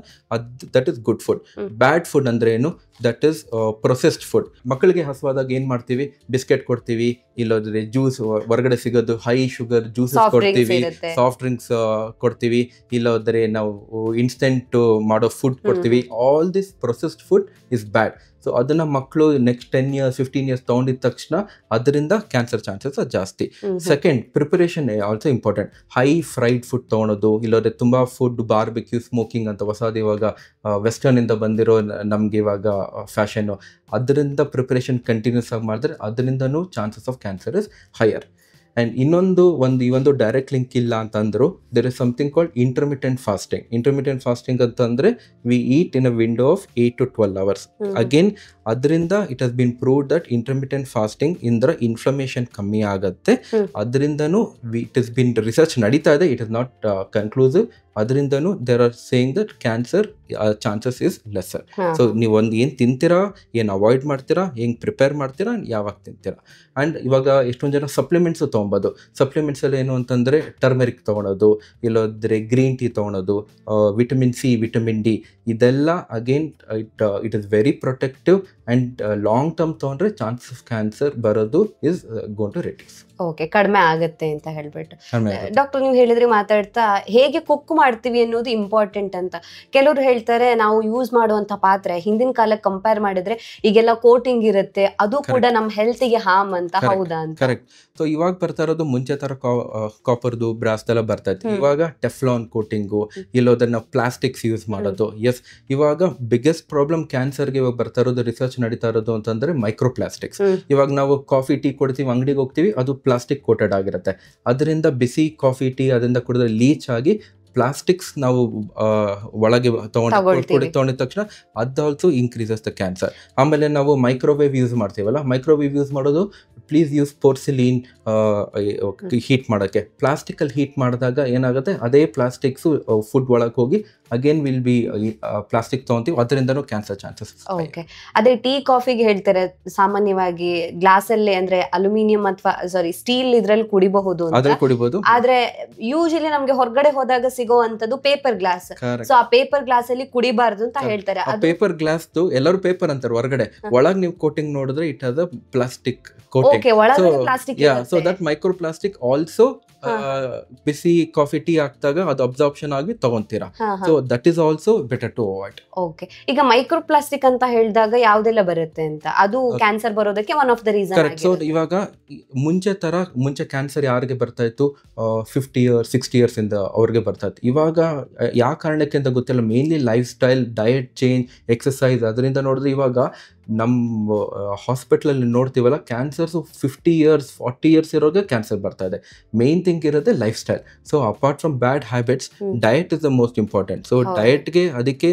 Speaker 1: that is good food. Bad food ಅಂದ್ರೆ ಏನು, ದಟ್ ಇಸ್ ಪ್ರೊಸೆಸ್ಡ್ ಫುಡ್. ಮಕ್ಕಳಿಗೆ ಹಸುವಾದಾಗ ಏನು ಮಾಡ್ತೀವಿ, ಬಿಸ್ಕೆಟ್ ಕೊಡ್ತೀವಿ, ಇಲ್ಲೋದ್ರೆ ಜ್ಯೂಸ್ ಹೊರಗಡೆ ಸಿಗೋದು ಹೈ ಶುಗರ್ ಜ್ಯೂಸಸ್ ಕೊಡ್ತೀವಿ, ಸಾಫ್ಟ್ ಡ್ರಿಂಕ್ಸ್ ಕೊಡ್ತೀವಿ, ಇಲ್ಲೋದ್ರೆ ನಾವು ಇನ್ಸ್ಟೆಂಟ್ ಮಾಡೋ ಫುಡ್ ಕೊಡ್ತೀವಿ. All this processed food is bad. So ಅದನ್ನ ಮಕ್ಕಳು ನೆಕ್ಸ್ಟ್ 10 years 15 years ತೊಗೊಂಡಿದ ತಕ್ಷಣ ಅದರಿಂದ ಕ್ಯಾನ್ಸರ್ ಚಾನ್ಸಸ್ ಜಾಸ್ತಿ. Second, preparation also important. High fried food ತೊಗೊಳೋದು, ಇಲ್ಲೋದ್ರೆ ತುಂಬ ಫುಡ್ ಬಾರ್ಬಿಕ್ಯೂ, ಸ್ಮೋಕಿಂಗ್ ಅಂತ ಹೊಸದು ಇವಾಗ ವೆಸ್ಟರ್ನ್ ಇಂದ ಬಂದಿರೋ ನಮ್ಗೆ ಇವಾಗ ಫ್ಯಾಷನ್ನು, ಅದರಿಂದ ಪ್ರಿಪರೇಷನ್ ಕಂಟಿನ್ಯೂಸ್ ಆಗಿ ಮಾಡಿದ್ರೆ ಅದರಿಂದನೂ chances of cancer is higher. And ಈ ಒಂದು ಡೈರೆಕ್ಟ್ ಲಿಂಕ್ ಇಲ್ಲ ಅಂತಂದ್ರು, there is something called intermittent fasting. Intermittent fasting ಅಂತಂದರೆ we eat in a window of 8 to 12 hours. Again ಅದರಿಂದ it has been proved that intermittent fasting ಇಂದ್ರ ಇನ್ಫ್ಲಮೇಷನ್ ಕಮ್ಮಿ ಆಗುತ್ತೆ. ಅದರಿಂದನೂ ಇಟ್ ಇಸ್ ಬಿನ್ ರಿಸರ್ಚ್ ನಡೀತಾ ಇದೆ, ಇಟ್ ಇಸ್ ನಾಟ್ ಕನ್ಕ್ಲೂಸಿವ್. ಅದರಿಂದನೂ there are saying that cancer chances is lesser. So ನೀವು ಏನು ತಿಂತೀರಾ, ಏನು ಅವಾಯ್ಡ್ ಮಾಡ್ತೀರಾ, ಹೆಂಗೆ ಪ್ರಿಪೇರ್ ಮಾಡ್ತೀರಾ, ಯಾವಾಗ ತಿಂತೀರಾ. ಆ್ಯಂಡ್ ಇವಾಗ ಎಷ್ಟೊಂದು ಜನ ಸಪ್ಲಿಮೆಂಟ್ಸು ತೊಗೊಬೋದು. ಸಪ್ಲಿಮೆಂಟ್ಸಲ್ಲಿ ಏನು ಅಂತಂದರೆ ಟರ್ಮೆರಿಕ್ ತೊಗೊಳೋದು, ಇಲ್ಲೋದ್ರೆ ಗ್ರೀನ್ ಟೀ ತೊಗೊಳೋದು, ವಿಟಮಿನ್ ಸಿ, ವಿಟಮಿನ್ ಡಿ, ಇದೆಲ್ಲ again it is very protective. And long term ತೊಗೊಂಡ್ರೆ ಚಾನ್ಸಸ್ ಆಫ್ ಕ್ಯಾನ್ಸರ್ ಬರೋದು is gone to reduce.
Speaker 2: Okay, ಕಡಿಮೆ ಆಗುತ್ತೆ ಅಂತ ಹೇಳ್ಬಿಟ್ಟು. ಡಾಕ್ಟರ್, ನೀವು ಹೇಳಿದ್ರೆ ಮಾತಾಡ್ತಾ ಹೇಗೆ ಕುಕ್ ಮಾಡ್ತೀವಿ ಅನ್ನೋದು ಇಂಪಾರ್ಟೆಂಟ್ ಅಂತ. ಕೆಲವರು ಹೇಳ್ತಾರೆ ನಾವು ಯೂಸ್ ಮಾಡುವಂತ ಪಾತ್ರೆ ಹಿಂದಿನ ಕಾಲಕ್ಕೆ ಕಂಪೇರ್ ಮಾಡಿದ್ರೆ ಈಗೆಲ್ಲ ಕೋಟಿಂಗ್ ಇರುತ್ತೆ, ಅದು ಕೂಡ ನಮ್ಮ ಹೆಲ್ತ್ಗೆ ಹಾರ್ಮ್ ಅಂತ. ಹೌದಾ ಅಂತ?
Speaker 1: ಕರೆಕ್ಟ್. ಸೊ ಇವಾಗ ಬರ್ತಾ ಇರೋದು ಮುಂಚೆ ತರ ಕಾಪರ್ದು ಬ್ರಾಸ್ದೆಲ್ಲ ಬರ್ತಾ ಇತ್ತು. ಇವಾಗ ಟೆಫ್ಲಾನ್ ಕೋಟಿಂಗು, ಇಲ್ಲೋದ್ರೆ ನಾವು ಪ್ಲಾಸ್ಟಿಕ್ಸ್ ಯೂಸ್ ಮಾಡೋದು. ಎಸ್, ಇವಾಗ ಬಿಗ್ಗೆಸ್ಟ್ ಪ್ರಾಬ್ಲಮ್ ಕ್ಯಾನ್ಸರ್ಗೆ ಇವಾಗ ಬರ್ತಾ ಇರೋದು, ರಿಸರ್ಚ್ ನಡೀತಾ ಇರೋದು ಅಂತಂದ್ರೆ ಮೈಕ್ರೋ ಪ್ಲಾಸ್ಟಿಕ್ಸ್. ಇವಾಗ ನಾವು ಕಾಫಿ ಟೀ ಕೊಡ್ತೀವಿ, ಅಂಗಡಿಗೆ ಹೋಗ್ತೀವಿ, ಅದು ಪ್ಲಾಸ್ಟಿಕ್ ಕೋಟೆಡ್ ಆಗಿರುತ್ತೆ. ಅದರಿಂದ ಬಿಸಿ ಕಾಫಿ ಟೀ ಅದರಿಂದ ಕುಡಿದ್ರೆ ಲೀಚ್ ಆಗಿ ಪ್ಲಾಸ್ಟಿಕ್ಸ್ ನಾವು ಒಳಗೆ ತೊಗೊಂಡಿದ ತಕ್ಷಣ ಅದು ಆಲ್ಸೋ ಇನ್ಕ್ರೀಸಸ್ ದ ಕ್ಯಾನ್ಸರ್. ಆಮೇಲೆ ನಾವು ಮೈಕ್ರೋವೇವ್ ಯೂಸ್ ಮಾಡ್ತೀವಲ್ಲ, ಮೈಕ್ರೋವೇವ್ ಯೂಸ್ ಮಾಡೋದು ಪ್ಲೀಸ್ ಯೂಸ್ ಪೋರ್ಸಿಲಿನ್ ಹೀಟ್ ಮಾಡೋಕ್ಕೆ. ಪ್ಲಾಸ್ಟಿಕಲ್ಲಿ ಹೀಟ್ ಮಾಡಿದಾಗ ಏನಾಗುತ್ತೆ, ಅದೇ ಪ್ಲಾಸ್ಟಿಕ್ಸು ಫುಡ್ ಒಳಗೆ ಹೋಗಿ ಅಗೇನ್ ವಿಲ್ ಬಿ ಪ್ಲಾಸ್ಟಿಕ್ ತೊಗೊಂತೀವಿ, ಅದರಿಂದನೂ ಕ್ಯಾನ್ಸರ್ ಚಾನ್ಸಸ್.
Speaker 2: ಓಕೆ, ಅದೇ ಟೀ ಕಾಫಿಗೆ ಹೇಳ್ತಾರೆ ಸಾಮಾನ್ಯವಾಗಿ ಗ್ಲಾಸಲ್ಲಿ ಅಂದ್ರೆ ಅಲ್ಯೂಮಿನಿಯಂ ಅಥವಾ ಸ್ಟೀಲ್ ಇದ್ರಲ್ಲಿ ಕುಡಿಬಹುದು, ಆದ್ರೆ ಯೂಶಲಿ ನಮ್ಗೆ ಹೊರಗಡೆ ಹೋದಾಗ ಸಿಗೋವಂಥದ್ದು ಪೇಪರ್ ಗ್ಲಾಸ್. ಸೊ ಆ ಪೇಪರ್ ಗ್ಲಾಸ್ ಅಲ್ಲಿ ಕುಡಿಬಾರ್ದು ಅಂತ ಹೇಳ್ತಾರೆ.
Speaker 1: ಪೇಪರ್ ಗ್ಲಾಸ್ ಎಲ್ಲರೂ ಪೇಪರ್ ಅಂತಾರೆ, ಹೊರಗಡೆ ಒಳಗೆ ನೀವು ಕೋಟಿಂಗ್ ನೋಡಿದ್ರೆ it has a plastic coating. So that microplastic also ಬಿಸಿ ಕಾಫಿ ಟೀ ಹಾಕಿದಾಗ ಅದು ಅಬ್ಸಾರ್ಪ್ಷನ್ ಆಗಿ ತಗೊಂತೀರಾ. So that is also better to avoid.
Speaker 2: Okay, ಈಗ ಮೈಕ್ರೋ ಪ್ಲಾಸ್ಟಿಕ್ ಅಂತ ಹೇಳಿದಾಗ ಯಾವ್ದೆಲ್ಲ ಬರುತ್ತೆ ಅಂತ, ಅದು ಕ್ಯಾನ್ಸರ್ ಬರೋದಕ್ಕೆ one of the reason.
Speaker 1: Correct. So ಇವಾಗ ಮುಂಚೆ ಕ್ಯಾನ್ಸರ್ ಯಾರಿಗೆ ಬರ್ತಾ ಇತ್ತು, 50 years 60 years ಇಂದ ಅವ್ರಿಗೆ ಬರ್ತಾ ಇತ್ತು. ಇವಾಗ ಯಾವ ಕಾರಣಕ್ಕೆ ಅಂತ ಗೊತ್ತಿಲ್ಲ, mainly lifestyle, diet change, exercise, ಅದರಿಂದ ನೋಡಿದ್ರೆ ಇವಾಗ ನಮ್ಮ ಹಾಸ್ಪಿಟ್ಲಲ್ಲಿ ನೋಡ್ತೀವಲ್ಲ, ಕ್ಯಾನ್ಸರ್ಸು 50 years 40 years ಇರೋಗೆ ಕ್ಯಾನ್ಸರ್ ಬರ್ತಾ ಇದೆ. ಮೇನ್ ಥಿಂಗ್ ಇರೋದೇ lifestyle. So apart from bad habits, diet is the most important. So ಡಯಟ್ಗೆ ಅದಕ್ಕೆ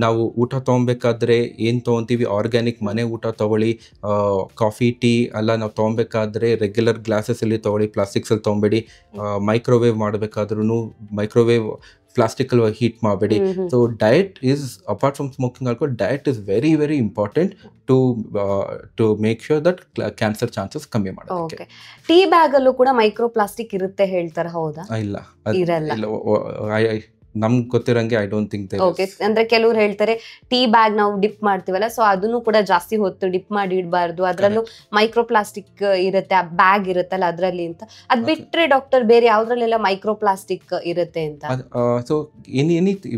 Speaker 1: ನಾವು ಊಟ ತೊಗೊಬೇಕಾದ್ರೆ ಏನು ತೊಗೊತೀವಿ, ಆರ್ಗ್ಯಾನಿಕ್ ಮನೆ ಊಟ ತೊಗೊಳ್ಳಿ. ಕಾಫಿ ಟೀ ಎಲ್ಲ ನಾವು ತೊಗೊಬೇಕಾದ್ರೆ ರೆಗ್ಯುಲರ್ ಗ್ಲಾಸಸಲ್ಲಿ ತೊಗೊಳ್ಳಿ, ಪ್ಲಾಸ್ಟಿಕ್ಸಲ್ಲಿ ತೊಗೊಬೇಡಿ. ಮೈಕ್ರೋವೇವ್ ಮಾಡಬೇಕಾದ್ರೂ ಮೈಕ್ರೋವೇವ್ ಪ್ಲಾಸ್ಟಿಕ್ ಅಲ್ಲಿ ಹೀಟ್ ಮಾಡಬೇಡಿ. So diet is apart from smoking alcohol, diet is very very important to make sure that cancer chances ಕಮ್ಮಿ ಮಾಡೋದಕ್ಕೆ.
Speaker 2: ಟೀ ಬ್ಯಾಗ್ ಅಲ್ಲೂ ಕೂಡ ಮೈಕ್ರೋ ಪ್ಲಾಸ್ಟಿಕ್ ಇರುತ್ತೆ ಹೇಳ್ತಾರೆ, ಹೌದಾ?
Speaker 1: ಇಲ್ಲ,
Speaker 2: ಇರಲ್ಲ.
Speaker 1: ನಮ್ಗೆ ಗೊತ್ತಿರಂಗೆ ಐ ಡೋಂಟ್ ಥಿಂಕ್.
Speaker 2: ಓಕೆ, ಅಂದ್ರೆ ಕೆಲವ್ರು ಹೇಳ್ತಾರೆ ಟೀ ಬ್ಯಾಗ್ ನಾವು ಡಿಪ್ ಮಾಡ್ತೀವಲ್ಲ, ಸೊ ಅದನ್ನು ಕೂಡ ಜಾಸ್ತಿ ಹೊತ್ತು ಡಿಪ್ ಮಾಡಿ ಇಡಬಾರ್ದು, ಅದ್ರಲ್ಲೂ ಮೈಕ್ರೋ ಪ್ಲಾಸ್ಟಿಕ್ ಇರುತ್ತೆ, ಆ ಬ್ಯಾಗ್ ಇರುತ್ತಲ್ಲ ಅದ್ರಲ್ಲಿ ಅಂತ. ಅದ್ ಬಿಟ್ರೆ ಡಾಕ್ಟರ್ ಬೇರೆ ಯಾವ್ದ್ರಲ್ಲೆಲ್ಲ ಮೈಕ್ರೋ ಪ್ಲಾಸ್ಟಿಕ್ ಇರುತ್ತೆ ಅಂತ?
Speaker 1: ಸೊ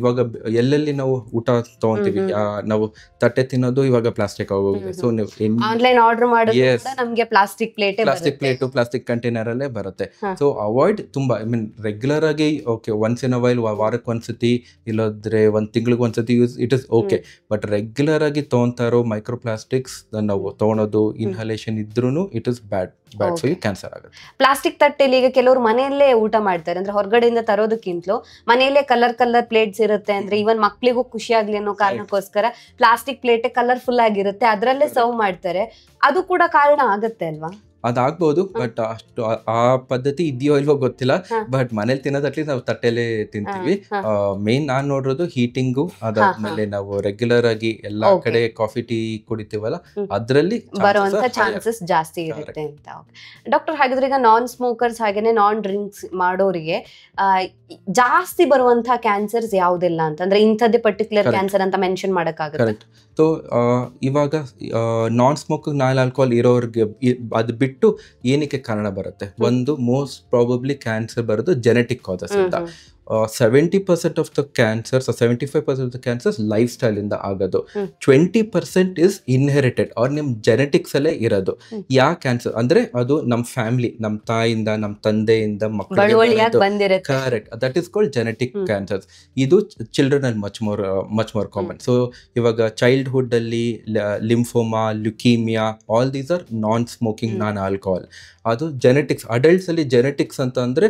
Speaker 1: ಇವಾಗ ಎಲ್ಲೆಲ್ಲಿ ನಾವು ಊಟ ತಗೊಂತೀವಿ, ನಾವು ತಟ್ಟೆ ತಿನ್ನೋದು ಇವಾಗ ಪ್ಲಾಸ್ಟಿಕ್ ಆಗೋಗಿದೆ. ಸೊ ನೀವು
Speaker 2: ಆನ್ಲೈನ್ ಆರ್ಡರ್ ಮಾಡೋದು ನಮ್ಗೆ ಪ್ಲಾಸ್ಟಿಕ್ ಪ್ಲೇಟು
Speaker 1: ಪ್ಲಾಸ್ಟಿಕ್ ಕಂಟೈನರ್ ಅಲ್ಲೇ ಬರುತ್ತೆ. ಸೊ ಅವಾಯ್ಡ್ ತುಂಬಾ, ಐ ಮೀನ್ ರೆಗ್ಯುಲರ್ ಆಗಿ okay, once in a while, ವಾರಕ್ಕೆ ಒಂದ್ಸತಿ ಇಲ್ಲದ್ರೆ ಒಂದ್ ತಿಂಗಳಿಗೆ ಒಂದ್ಸತಿ use it is okay. But regular ಆಗಿ ತಗೊಂತಾ ಇರೋ ಮೈಕ್ರೋ ಪ್ಲಾಸ್ಟಿಕ್ಸ್ ನಾವು ತಗೊಳೋದು, ಇನ್ಹಲೇಷನ್ ಇದ್ರೂ it is bad for you, cancer ಆಗುತ್ತೆ.
Speaker 2: ಪ್ಲಾಸ್ಟಿಕ್ ತಟ್ಟೆಲಿ ಈಗ ಕೆಲವರು ಮನೆಯಲ್ಲೇ ಊಟ ಮಾಡ್ತಾರೆ, ಅಂದ್ರೆ ಹೊರಗಡೆಯಿಂದ ತರೋದಕ್ಕಿಂತಲೂ ಮನೆಯಲ್ಲೇ ಕಲರ್ ಪ್ಲೇಟ್ಸ್ ಇರುತ್ತೆ, ಅಂದ್ರೆ ಈವನ್ ಮಕ್ಳಿಗೂ ಖುಷಿ ಆಗ್ಲಿ ಅನ್ನೋ ಕಾರಣಕ್ಕೋಸ್ಕರ ಪ್ಲಾಸ್ಟಿಕ್ ಪ್ಲೇಟ್ ಕಲರ್ಫುಲ್ ಆಗಿರುತ್ತೆ, ಅದ್ರಲ್ಲೇ ಸರ್ವ್ ಮಾಡ್ತಾರೆ. ಅದು ಕೂಡ ಕಾರಣ ಆಗತ್ತೆ ಅಲ್ವಾ?
Speaker 1: ಅದಾಗ್ಬೋದು, ಬಟ್ ಅಷ್ಟು ಆ ಪದ್ಧತಿ ಇದೆಯೋ ಇಲ್ವೋ ಗೊತ್ತಿಲ್ಲ. ಬಟ್ ಮನೇಲಿ ತಿನ್ನೋದು ಅಟ್ಲೀಸ್ಟ್ ನಾವು ತಟ್ಟೆಲೆ ತಿಂತೀವಿ. ಮೇನ್ ನಾನ್ ನೋಡೋದು ಹೀಟಿಂಗು, ಅದಾದ್ಮೇಲೆ ನಾವು ರೆಗ್ಯುಲರ್ ಆಗಿ ಎಲ್ಲಾ ಕಡೆ ಕಾಫಿ ಟೀ ಕುಡಿತೀವಲ್ಲ, ಅದ್ರಲ್ಲಿ
Speaker 2: ಬರುವಂತ ಚಾನ್ಸಸ್ ಜಾಸ್ತಿ ಇರುತ್ತೆ ಅಂತ. ಡಾಕ್ಟರ್, ಹಾಗಿದ್ರೆ ಈಗ ನಾನ್ ಸ್ಮೋಕರ್ಸ್ ಹಾಗೇನೆ ನಾನ್ ಡ್ರಿಂಕ್ಸ್ ಮಾಡೋರಿಗೆ ಜಾಸ್ತಿ ಬರುವಂತಹ ಕ್ಯಾನ್ಸರ್ಸ್ ಯಾವ್ದೆಲ್ಲ ಅಂತ, ಅಂದ್ರೆ ಇಂಥದ್ದೇ ಪರ್ಟಿಕ್ಯುಲರ್ ಕ್ಯಾನ್ಸರ್ ಅಂತ ಮೆನ್ಷನ್ ಮಾಡಕ್ಕಾಗುತ್ತೆ?
Speaker 1: ಸೊ ಇವಾಗ ನಾನ್ ಸ್ಮೋಕಿಂಗ್ ನಾನ್ ಆಲ್ಕೋಹಾಲ್ ಇರೋರಿಗೆ ಅದು ಬಿಟ್ಟು ಏನಕ್ಕೆ ಕಾರಣ ಬರುತ್ತೆ? ಒಂದು ಮೋಸ್ಟ್ ಪ್ರಾಬಬ್ಲಿ ಕ್ಯಾನ್ಸರ್ ಬರೋದು ಜೆನೆಟಿಕ್ ಕಾಸಸ್ ಇಂದ. 70% of the cancers, 75% of the cancers life style ಇಂದ ಆಗೋದು. 20% ಇಸ್ ಇನ್ಹೆರಿಟೆಡ್ ಆರ್ ನಿಮ್ ಜೆನೆಟಿಕ್ಸ್ ಅಲ್ಲೇ ಇರೋದು. ಯಾ ಕ್ಯಾನ್ಸರ್ ಅಂದ್ರೆ ಅದು ನಮ್ ಫ್ಯಾಮಿಲಿ, ನಮ್ ತಾಯಿಯಿಂದ, ನಮ್ ತಂದೆಯಿಂದ ಮಕ್ಕಳಿಗೆ, correct, that is called genetic cancers. ಇದು ಚಿಲ್ಡ್ರನ್ ಅಲ್ಲಿ ಮಚ್ ಮೋರ್ ಕಾಮನ್. ಸೊ ಇವಾಗ ಚೈಲ್ಡ್ಹುಡ್ ಅಲ್ಲಿ lymphoma, leukemia, all these are non smoking non alcohol. ಅದು ಜೆನೆಟಿಕ್ಸ್. ಅಡಲ್ಟ್ಸ್ ಅಲ್ಲಿ ಜೆನೆಟಿಕ್ಸ್ ಅಂತ ಅಂದ್ರೆ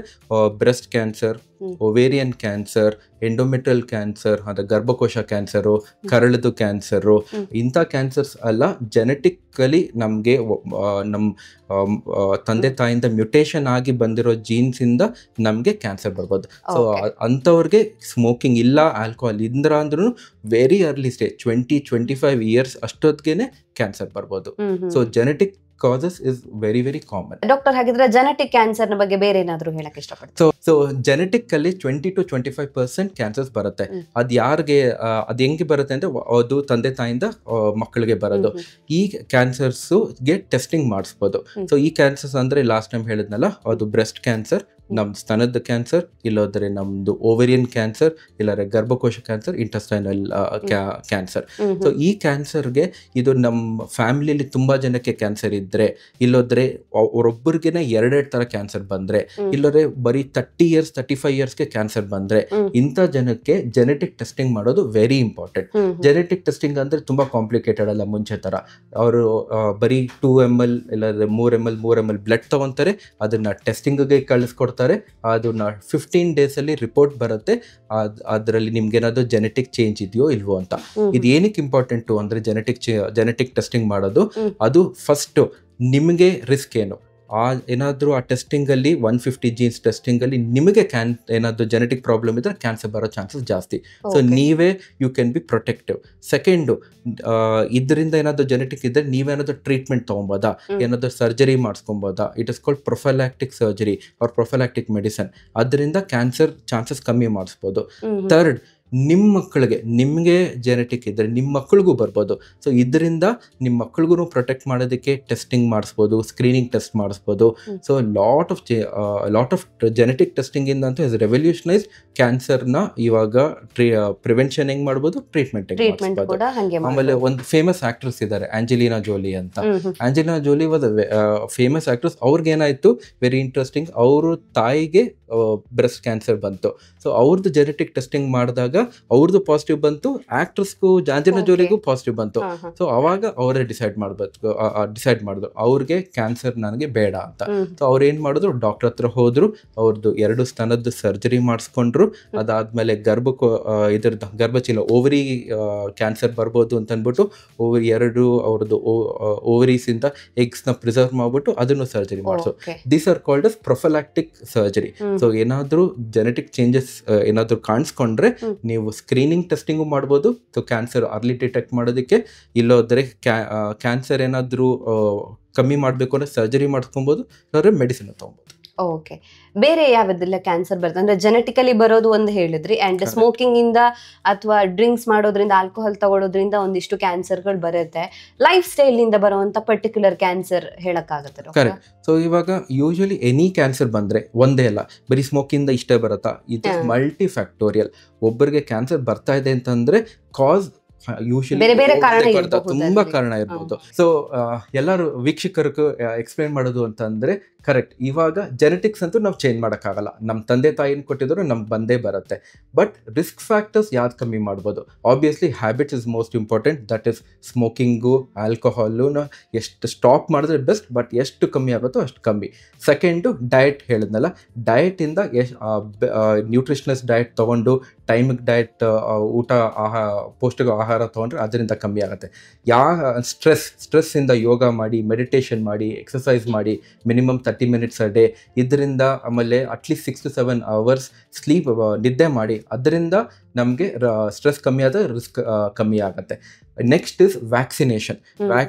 Speaker 1: breast cancer, ovarian cancer, endometrial cancer, ಅದು ಗರ್ಭಕೋಶ ಕ್ಯಾನ್ಸರು, ಕರಳದು ಕ್ಯಾನ್ಸರು, ಇಂಥ ಕ್ಯಾನ್ಸರ್ಸ್ ಅಲ್ಲ, ಜೆನೆಟಿಕಲಿ ನಮಗೆ ನಮ್ಮ ತಂದೆ ತಾಯಿಯಿಂದ ಮ್ಯುಟೇಷನ್ ಆಗಿ ಬಂದಿರೋ ಜೀನ್ಸ್ ಇಂದ ನಮಗೆ ಕ್ಯಾನ್ಸರ್ ಬರ್ಬೋದು. ಸೊ ಅಂಥವ್ರಿಗೆ ಸ್ಮೋಕಿಂಗ್ ಇಲ್ಲ, ಆಲ್ಕೋಹಾಲ್ ಇಂದ್ರ ಅಂದ್ರೂ ವೆರಿ ಅರ್ಲಿ ಸ್ಟೇಜ್ 20-25 ಇಯರ್ಸ್ ಅಷ್ಟೊತ್ತಿಗೆ ಕ್ಯಾನ್ಸರ್ ಬರ್ಬೋದು. So genetic causes is very very common.
Speaker 2: Doctor, ಹಾಗಿದ್ರೆ ಜೆನೆಟಿಕ್ ಕ್ಯಾನ್ಸರ್ ನ ಬಗ್ಗೆ ಬೇರೆ ಏನಾದರೂ ಹೇಳಕ್ಕೆ ಇಷ್ಟಪಡ್ತೀನಿ?
Speaker 1: ಸೊ ಜೆನೆಟಿಕ್ ಅಲ್ಲಿ 20-25% ಕ್ಯಾನ್ಸರ್ಸ್ ಬರುತ್ತೆ. ಅದ್ ಯಾರಿಗೆ, ಅದ್ ಹೆಂಗೆ ಬರುತ್ತೆ ಅಂದ್ರೆ ಅದು ತಂದೆ ತಾಯಿಂದ ಮಕ್ಕಳಿಗೆ ಬರೋದು. ಈ ಕ್ಯಾನ್ಸರ್ಸ್ ಗೆ ಟೆಸ್ಟಿಂಗ್ ಮಾಡಿಸ್ಬೋದು. ಸೊ ಈ ಕ್ಯಾನ್ಸರ್ಸ್ ಅಂದ್ರೆ ಲಾಸ್ಟ್ ಟೈಮ್ ಹೇಳಿದ್ನಲ್ಲ, ಅದು ಬ್ರೆಸ್ಟ್ ಕ್ಯಾನ್ಸರ್, ನಮ್ ಸ್ತನದ ಕ್ಯಾನ್ಸರ್, ಇಲ್ಲೋದ್ರೆ ನಮ್ದು ಓವೇರಿಯನ್ ಕ್ಯಾನ್ಸರ್, ಇಲ್ಲಾರೆ ಗರ್ಭಕೋಶ ಕ್ಯಾನ್ಸರ್, ಇಂಟೆಸ್ಟೈನಲ್ ಕ್ಯಾನ್ಸರ್. ಸೊ ಈ ಕ್ಯಾನ್ಸರ್ಗೆ ಇದು ನಮ್ಮ ಫ್ಯಾಮಿಲಿಯಲ್ಲಿ ತುಂಬಾ ಜನಕ್ಕೆ ಕ್ಯಾನ್ಸರ್ ಇದ್ರೆ, ಇಲ್ಲೋದ್ರೆ ಅವರೊಬ್ಬರಿಗೆನೆ 2 ತರ ಕ್ಯಾನ್ಸರ್ ಬಂದ್ರೆ, ಇಲ್ಲೋದ್ರೆ ಬರೀ 30 years 35 yearsಗೆ ಕ್ಯಾನ್ಸರ್ ಬಂದ್ರೆ, ಇಂಥ ಜನಕ್ಕೆ ಜೆನೆಟಿಕ್ ಟೆಸ್ಟಿಂಗ್ ಮಾಡೋದು ವೆರಿ ಇಂಪಾರ್ಟೆಂಟ್. ಜೆನೆಟಿಕ್ ಟೆಸ್ಟಿಂಗ್ ಅಂದ್ರೆ ತುಂಬಾ ಕಾಂಪ್ಲಿಕೇಟೆಡ್ ಅಲ್ಲ. ಮುಂಚೆ ತರ ಅವರು ಬರೀ 2 ml ಇಲ್ಲಾದ್ರೆ 3 ml ಬ್ಲಡ್ ತಗೊಂತಾರೆ, ಅದನ್ನ ಟೆಸ್ಟಿಂಗ್ಗೆ ಕಳಿಸ್ಕೊಡ್ತಾರೆ. ಅದನ್ನ 15 days ಅಲ್ಲಿ ರಿಪೋರ್ಟ್ ಬರುತ್ತೆ, ಅದರಲ್ಲಿ ನಿಮ್ಗೆ ಏನಾದ್ರು ಜೆನೆಟಿಕ್ ಚೇಂಜ್ ಇದೆಯೋ ಇಲ್ವೋ ಅಂತ. ಇದು ಏನಕ್ಕೆ ಇಂಪಾರ್ಟೆಂಟ್ ಅಂದ್ರೆ ಜೆನೆಟಿಕ್ ಟೆಸ್ಟಿಂಗ್ ಮಾಡೋದು, ಅದು ಫಸ್ಟ್ ನಿಮಗೆ ರಿಸ್ಕ್ ಏನು, ಏನಾದರೂ ಆ ಟೆಸ್ಟಿಂಗ್ ಅಲ್ಲಿ 150 genes ಟೆಸ್ಟಿಂಗ್ ಅಲ್ಲಿ ನಿಮಗೆ ಏನಾದ್ರು ಜೆನೆಟಿಕ್ ಪ್ರಾಬ್ಲಮ್ ಇದ್ರೆ ಕ್ಯಾನ್ಸರ್ ಬರೋ ಚಾನ್ಸಸ್ ಜಾಸ್ತಿ. ಸೊ ನೀವೇ you can be protective. Second, ಇದರಿಂದ ಏನಾದ್ರು ಜೆನೆಟಿಕ್ ಇದ್ರೆ ನೀವೇನಾದ್ರು ಟ್ರೀಟ್ಮೆಂಟ್ ತಗೊಬೋದಾ, ಏನಾದ್ರು ಸರ್ಜರಿ ಮಾಡಿಸ್ಕೊಬೋದಾ, it is called prophylactic surgery or prophylactic medicine. ಅದರಿಂದ ಕ್ಯಾನ್ಸರ್ ಚಾನ್ಸಸ್ ಕಮ್ಮಿ ಮಾಡಿಸ್ಬೋದು. ಥರ್ಡ್, ನಿಮ್ಮ ಮಕ್ಕಳಿಗೆ, ನಿಮಗೆ ಜೆನೆಟಿಕ್ ಇದ್ದರೆ ನಿಮ್ಮ ಮಕ್ಕಳಿಗೂ ಬರ್ಬೋದು. ಸೊ ಇದರಿಂದ ನಿಮ್ಮ ಮಕ್ಕಳಿಗೂ ಪ್ರೊಟೆಕ್ಟ್ ಮಾಡೋದಕ್ಕೆ ಟೆಸ್ಟಿಂಗ್ ಮಾಡಿಸ್ಬೋದು, ಸ್ಕ್ರೀನಿಂಗ್ ಟೆಸ್ಟ್ ಮಾಡಿಸ್ಬೋದು. So lot of genetic testing ಅಂತೂ ಇಸ್ ರೆವಲ್ಯೂಷನೈಸ್ ಕ್ಯಾನ್ಸರ್ನ. ಇವಾಗ ಪ್ರಿವೆನ್ಷನ್ ಹೆಂಗ್ ಮಾಡ್ಬೋದು, ಟ್ರೀಟ್ಮೆಂಟ್ ಮಾಡ್ಬೋದು. ಆಮೇಲೆ ಒಂದು ಫೇಮಸ್ ಆಕ್ಟ್ರೆಸ್ ಇದ್ದಾರೆ, ಆಂಜೆಲಿನಾ ಜೋಲಿ ಅಂತ. Angelina Jolie was famous actress. ಅವ್ರಿಗೇನಾಯ್ತು, ವೆರಿ ಇಂಟ್ರೆಸ್ಟಿಂಗ್, ಅವರು ತಾಯಿಗೆ ಬ್ರೆಸ್ಟ್ ಕ್ಯಾನ್ಸರ್ ಬಂತು. ಸೊ ಅವ್ರದ್ದು ಜೆನೆಟಿಕ್ ಟೆಸ್ಟಿಂಗ್ ಮಾಡಿದಾಗ ಅವ್ರದ್ದು ಪಾಸಿಟಿವ್ ಬಂತು, ಆಕ್ಟ್ರೆಸ್ಗೂ ಆಂಜೆಲಿನಾ ಜೋಲಿಗೂ ಪಾಸಿಟಿವ್ ಬಂತು. ಸೊ ಅವಾಗ ಅವರೇ ಡಿಸೈಡ್ ಮಾಡಿದ್ರು ಅವ್ರಿಗೆ ಕ್ಯಾನ್ಸರ್ ನನಗೆ ಬೇಡ ಅಂತ. ಸೊ ಅವ್ರು ಏನ್ ಮಾಡಿದ್ರು, ಡಾಕ್ಟರ್ ಹತ್ರ ಹೋದ್ರು, ಅವ್ರದ್ದು 2 ಸ್ತನದ ಸರ್ಜರಿ ಮಾಡಿಸ್ಕೊಂಡ್ರು. ಅದಾದ್ಮೇಲೆ ಗರ್ಭಚೀಲ ಓವರಿ ಕ್ಯಾನ್ಸರ್ ಬರ್ಬೋದು ಅಂತ ಅಂದ್ಬಿಟ್ಟು ಅವ್ರದ್ದು ಓವರೀಸ್ ಇಂದ ಎಗ್ಸ್ ನ ಪ್ರಿಸರ್ವ್ ಮಾಡ್ಬಿಟ್ಟು ಅದನ್ನು ಸರ್ಜರಿ ಮಾಡಿಸು. These are called as prophylactic surgery. So ಏನಾದರೂ ಜೆನೆಟಿಕ್ ಚೇಂಜಸ್ ಏನಾದರೂ ಕಾಣಿಸ್ಕೊಂಡ್ರೆ ನೀವು ಸ್ಕ್ರೀನಿಂಗ್ ಟೆಸ್ಟಿಂಗು ಮಾಡ್ಬೋದು. ಸೊ ಕ್ಯಾನ್ಸರ್ ಅರ್ಲಿ ಡಿಟೆಕ್ಟ್ ಮಾಡೋದಕ್ಕೆ, ಇಲ್ಲೋದ್ರೆ ಕ್ಯಾನ್ಸರ್ ಏನಾದರೂ ಕಮ್ಮಿ ಮಾಡಬೇಕು ಅಂದರೆ ಸರ್ಜರಿ ಮಾಡ್ಕೊಬೋದು, ಇಲ್ಲಾಂದರೆ ಮೆಡಿಸಿನ್ ತೊಗೊಬೋದು.
Speaker 2: ಓಕೆ, ಬೇರೆ ಯಾವ್ದೆಲ್ಲ ಕ್ಯಾನ್ಸರ್ ಬರುತ್ತೆ ಅಂದ್ರೆ ಜೆನೆಟಿಕಲಿ ಬರೋದು ಒಂದು ಹೇಳಿದ್ರಿ, ಅಂಡ್ ಸ್ಮೋಕಿಂಗ್ ಇಂದ ಅಥವಾ ಡ್ರಿಂಕ್ಸ್ ಮಾಡೋದ್ರಿಂದ, ಆಲ್ಕೋಹಾಲ್ ತಗೊಳ್ಳೋದ್ರಿಂದ ಒಂದಿಷ್ಟು ಕ್ಯಾನ್ಸರ್ಗಳು ಬರುತ್ತೆ. ಲೈಫ್ ಸ್ಟೈಲ್ ಇಂದ ಬರುವಂತ ಪರ್ಟಿಕ್ಯುಲರ್ ಕ್ಯಾನ್ಸರ್ ಹೇಳಕ್ಕಾಗತ್ತೆ?
Speaker 1: ಕರೆಕ್ಟ್. ಸೊ ಇವಾಗ ಯೂಶಲಿ ಎನಿ ಕ್ಯಾನ್ಸರ್ ಬಂದ್ರೆ ಒಂದೇ ಅಲ್ಲ, ಬರೀ ಸ್ಮೋಕಿಂದ ಇಷ್ಟೇ ಬರುತ್ತಾ? ಇದು ಮಲ್ಟಿ ಫ್ಯಾಕ್ಟೋರಿಯಲ್. ಒಬ್ಬರಿಗೆ ಕ್ಯಾನ್ಸರ್ ಬರ್ತಾ ಇದೆ ಅಂತಂದ್ರೆ ಕಾಸ್ ತುಂಬಾ ಕಾರಣ ಇರ್ಬೋದು. ಸೊ ಎಲ್ಲರೂ ವೀಕ್ಷಕರಿಗೂ ಎಕ್ಸ್ಪ್ಲೇನ್ ಮಾಡೋದು ಅಂತಂದ್ರೆ, ಕರೆಕ್ಟ್, ಇವಾಗ ಜೆನೆಟಿಕ್ಸ್ ಅಂತೂ ನಾವು ಚೇಂಜ್ ಮಾಡೋಕ್ಕಾಗಲ್ಲ, ನಮ್ಮ ತಂದೆ ತಾಯಿನ ಕೊಟ್ಟಿದ್ರು ನಮ್ಗೆ ಬಂದೇ ಬರುತ್ತೆ. ಬಟ್ ರಿಸ್ಕ್ ಫ್ಯಾಕ್ಟರ್ಸ್ ಯಾವ್ದು ಕಮ್ಮಿ ಮಾಡ್ಬೋದು? Obviously habits is most important. That is smoking, alcohol ಎಷ್ಟು ಸ್ಟಾಪ್ ಮಾಡಿದ್ರೆ ಬೆಸ್ಟ್, ಬಟ್ ಎಷ್ಟು ಕಮ್ಮಿ ಆಗುತ್ತೋ ಅಷ್ಟು ಕಮ್ಮಿ. ಸೆಕೆಂಡು ಡಯಟ್ ಹೇಳಿದ್ನಲ್ಲ, ಡಯಟಿಂದ ನ್ಯೂಟ್ರಿಷನಸ್ ಡಯಟ್ ತೊಗೊಂಡು ಟೈಮಿಗೆ ಡಯಟ್, ಊಟ, ಪೌಷ್ಟಿಕ ಆಹಾರ ತೊಗೊಂಡ್ರೆ ಅದರಿಂದ ಕಮ್ಮಿ ಆಗುತ್ತೆ. ಸ್ಟ್ರೆಸ್ಸಿಂದ ಯೋಗ ಮಾಡಿ, ಮೆಡಿಟೇಷನ್ ಮಾಡಿ, ಎಕ್ಸಸೈಸ್ ಮಾಡಿ, ಮಿನಿಮಮ್ 30 minutes a day. ಇದರಿಂದ ಆಮೇಲೆ ಅಟ್ಲೀಸ್ಟ್ 6 to 7 hours ಸ್ಲೀಪ್, ನಿದ್ದೆ ಮಾಡಿ. ಅದರಿಂದ ನಮಗೆ ಸ್ಟ್ರೆಸ್ ಕಮ್ಮಿ ಆದ ರಿಸ್ಕ್ ಕಮ್ಮಿ ಆಗುತ್ತೆ. Next is vaccination.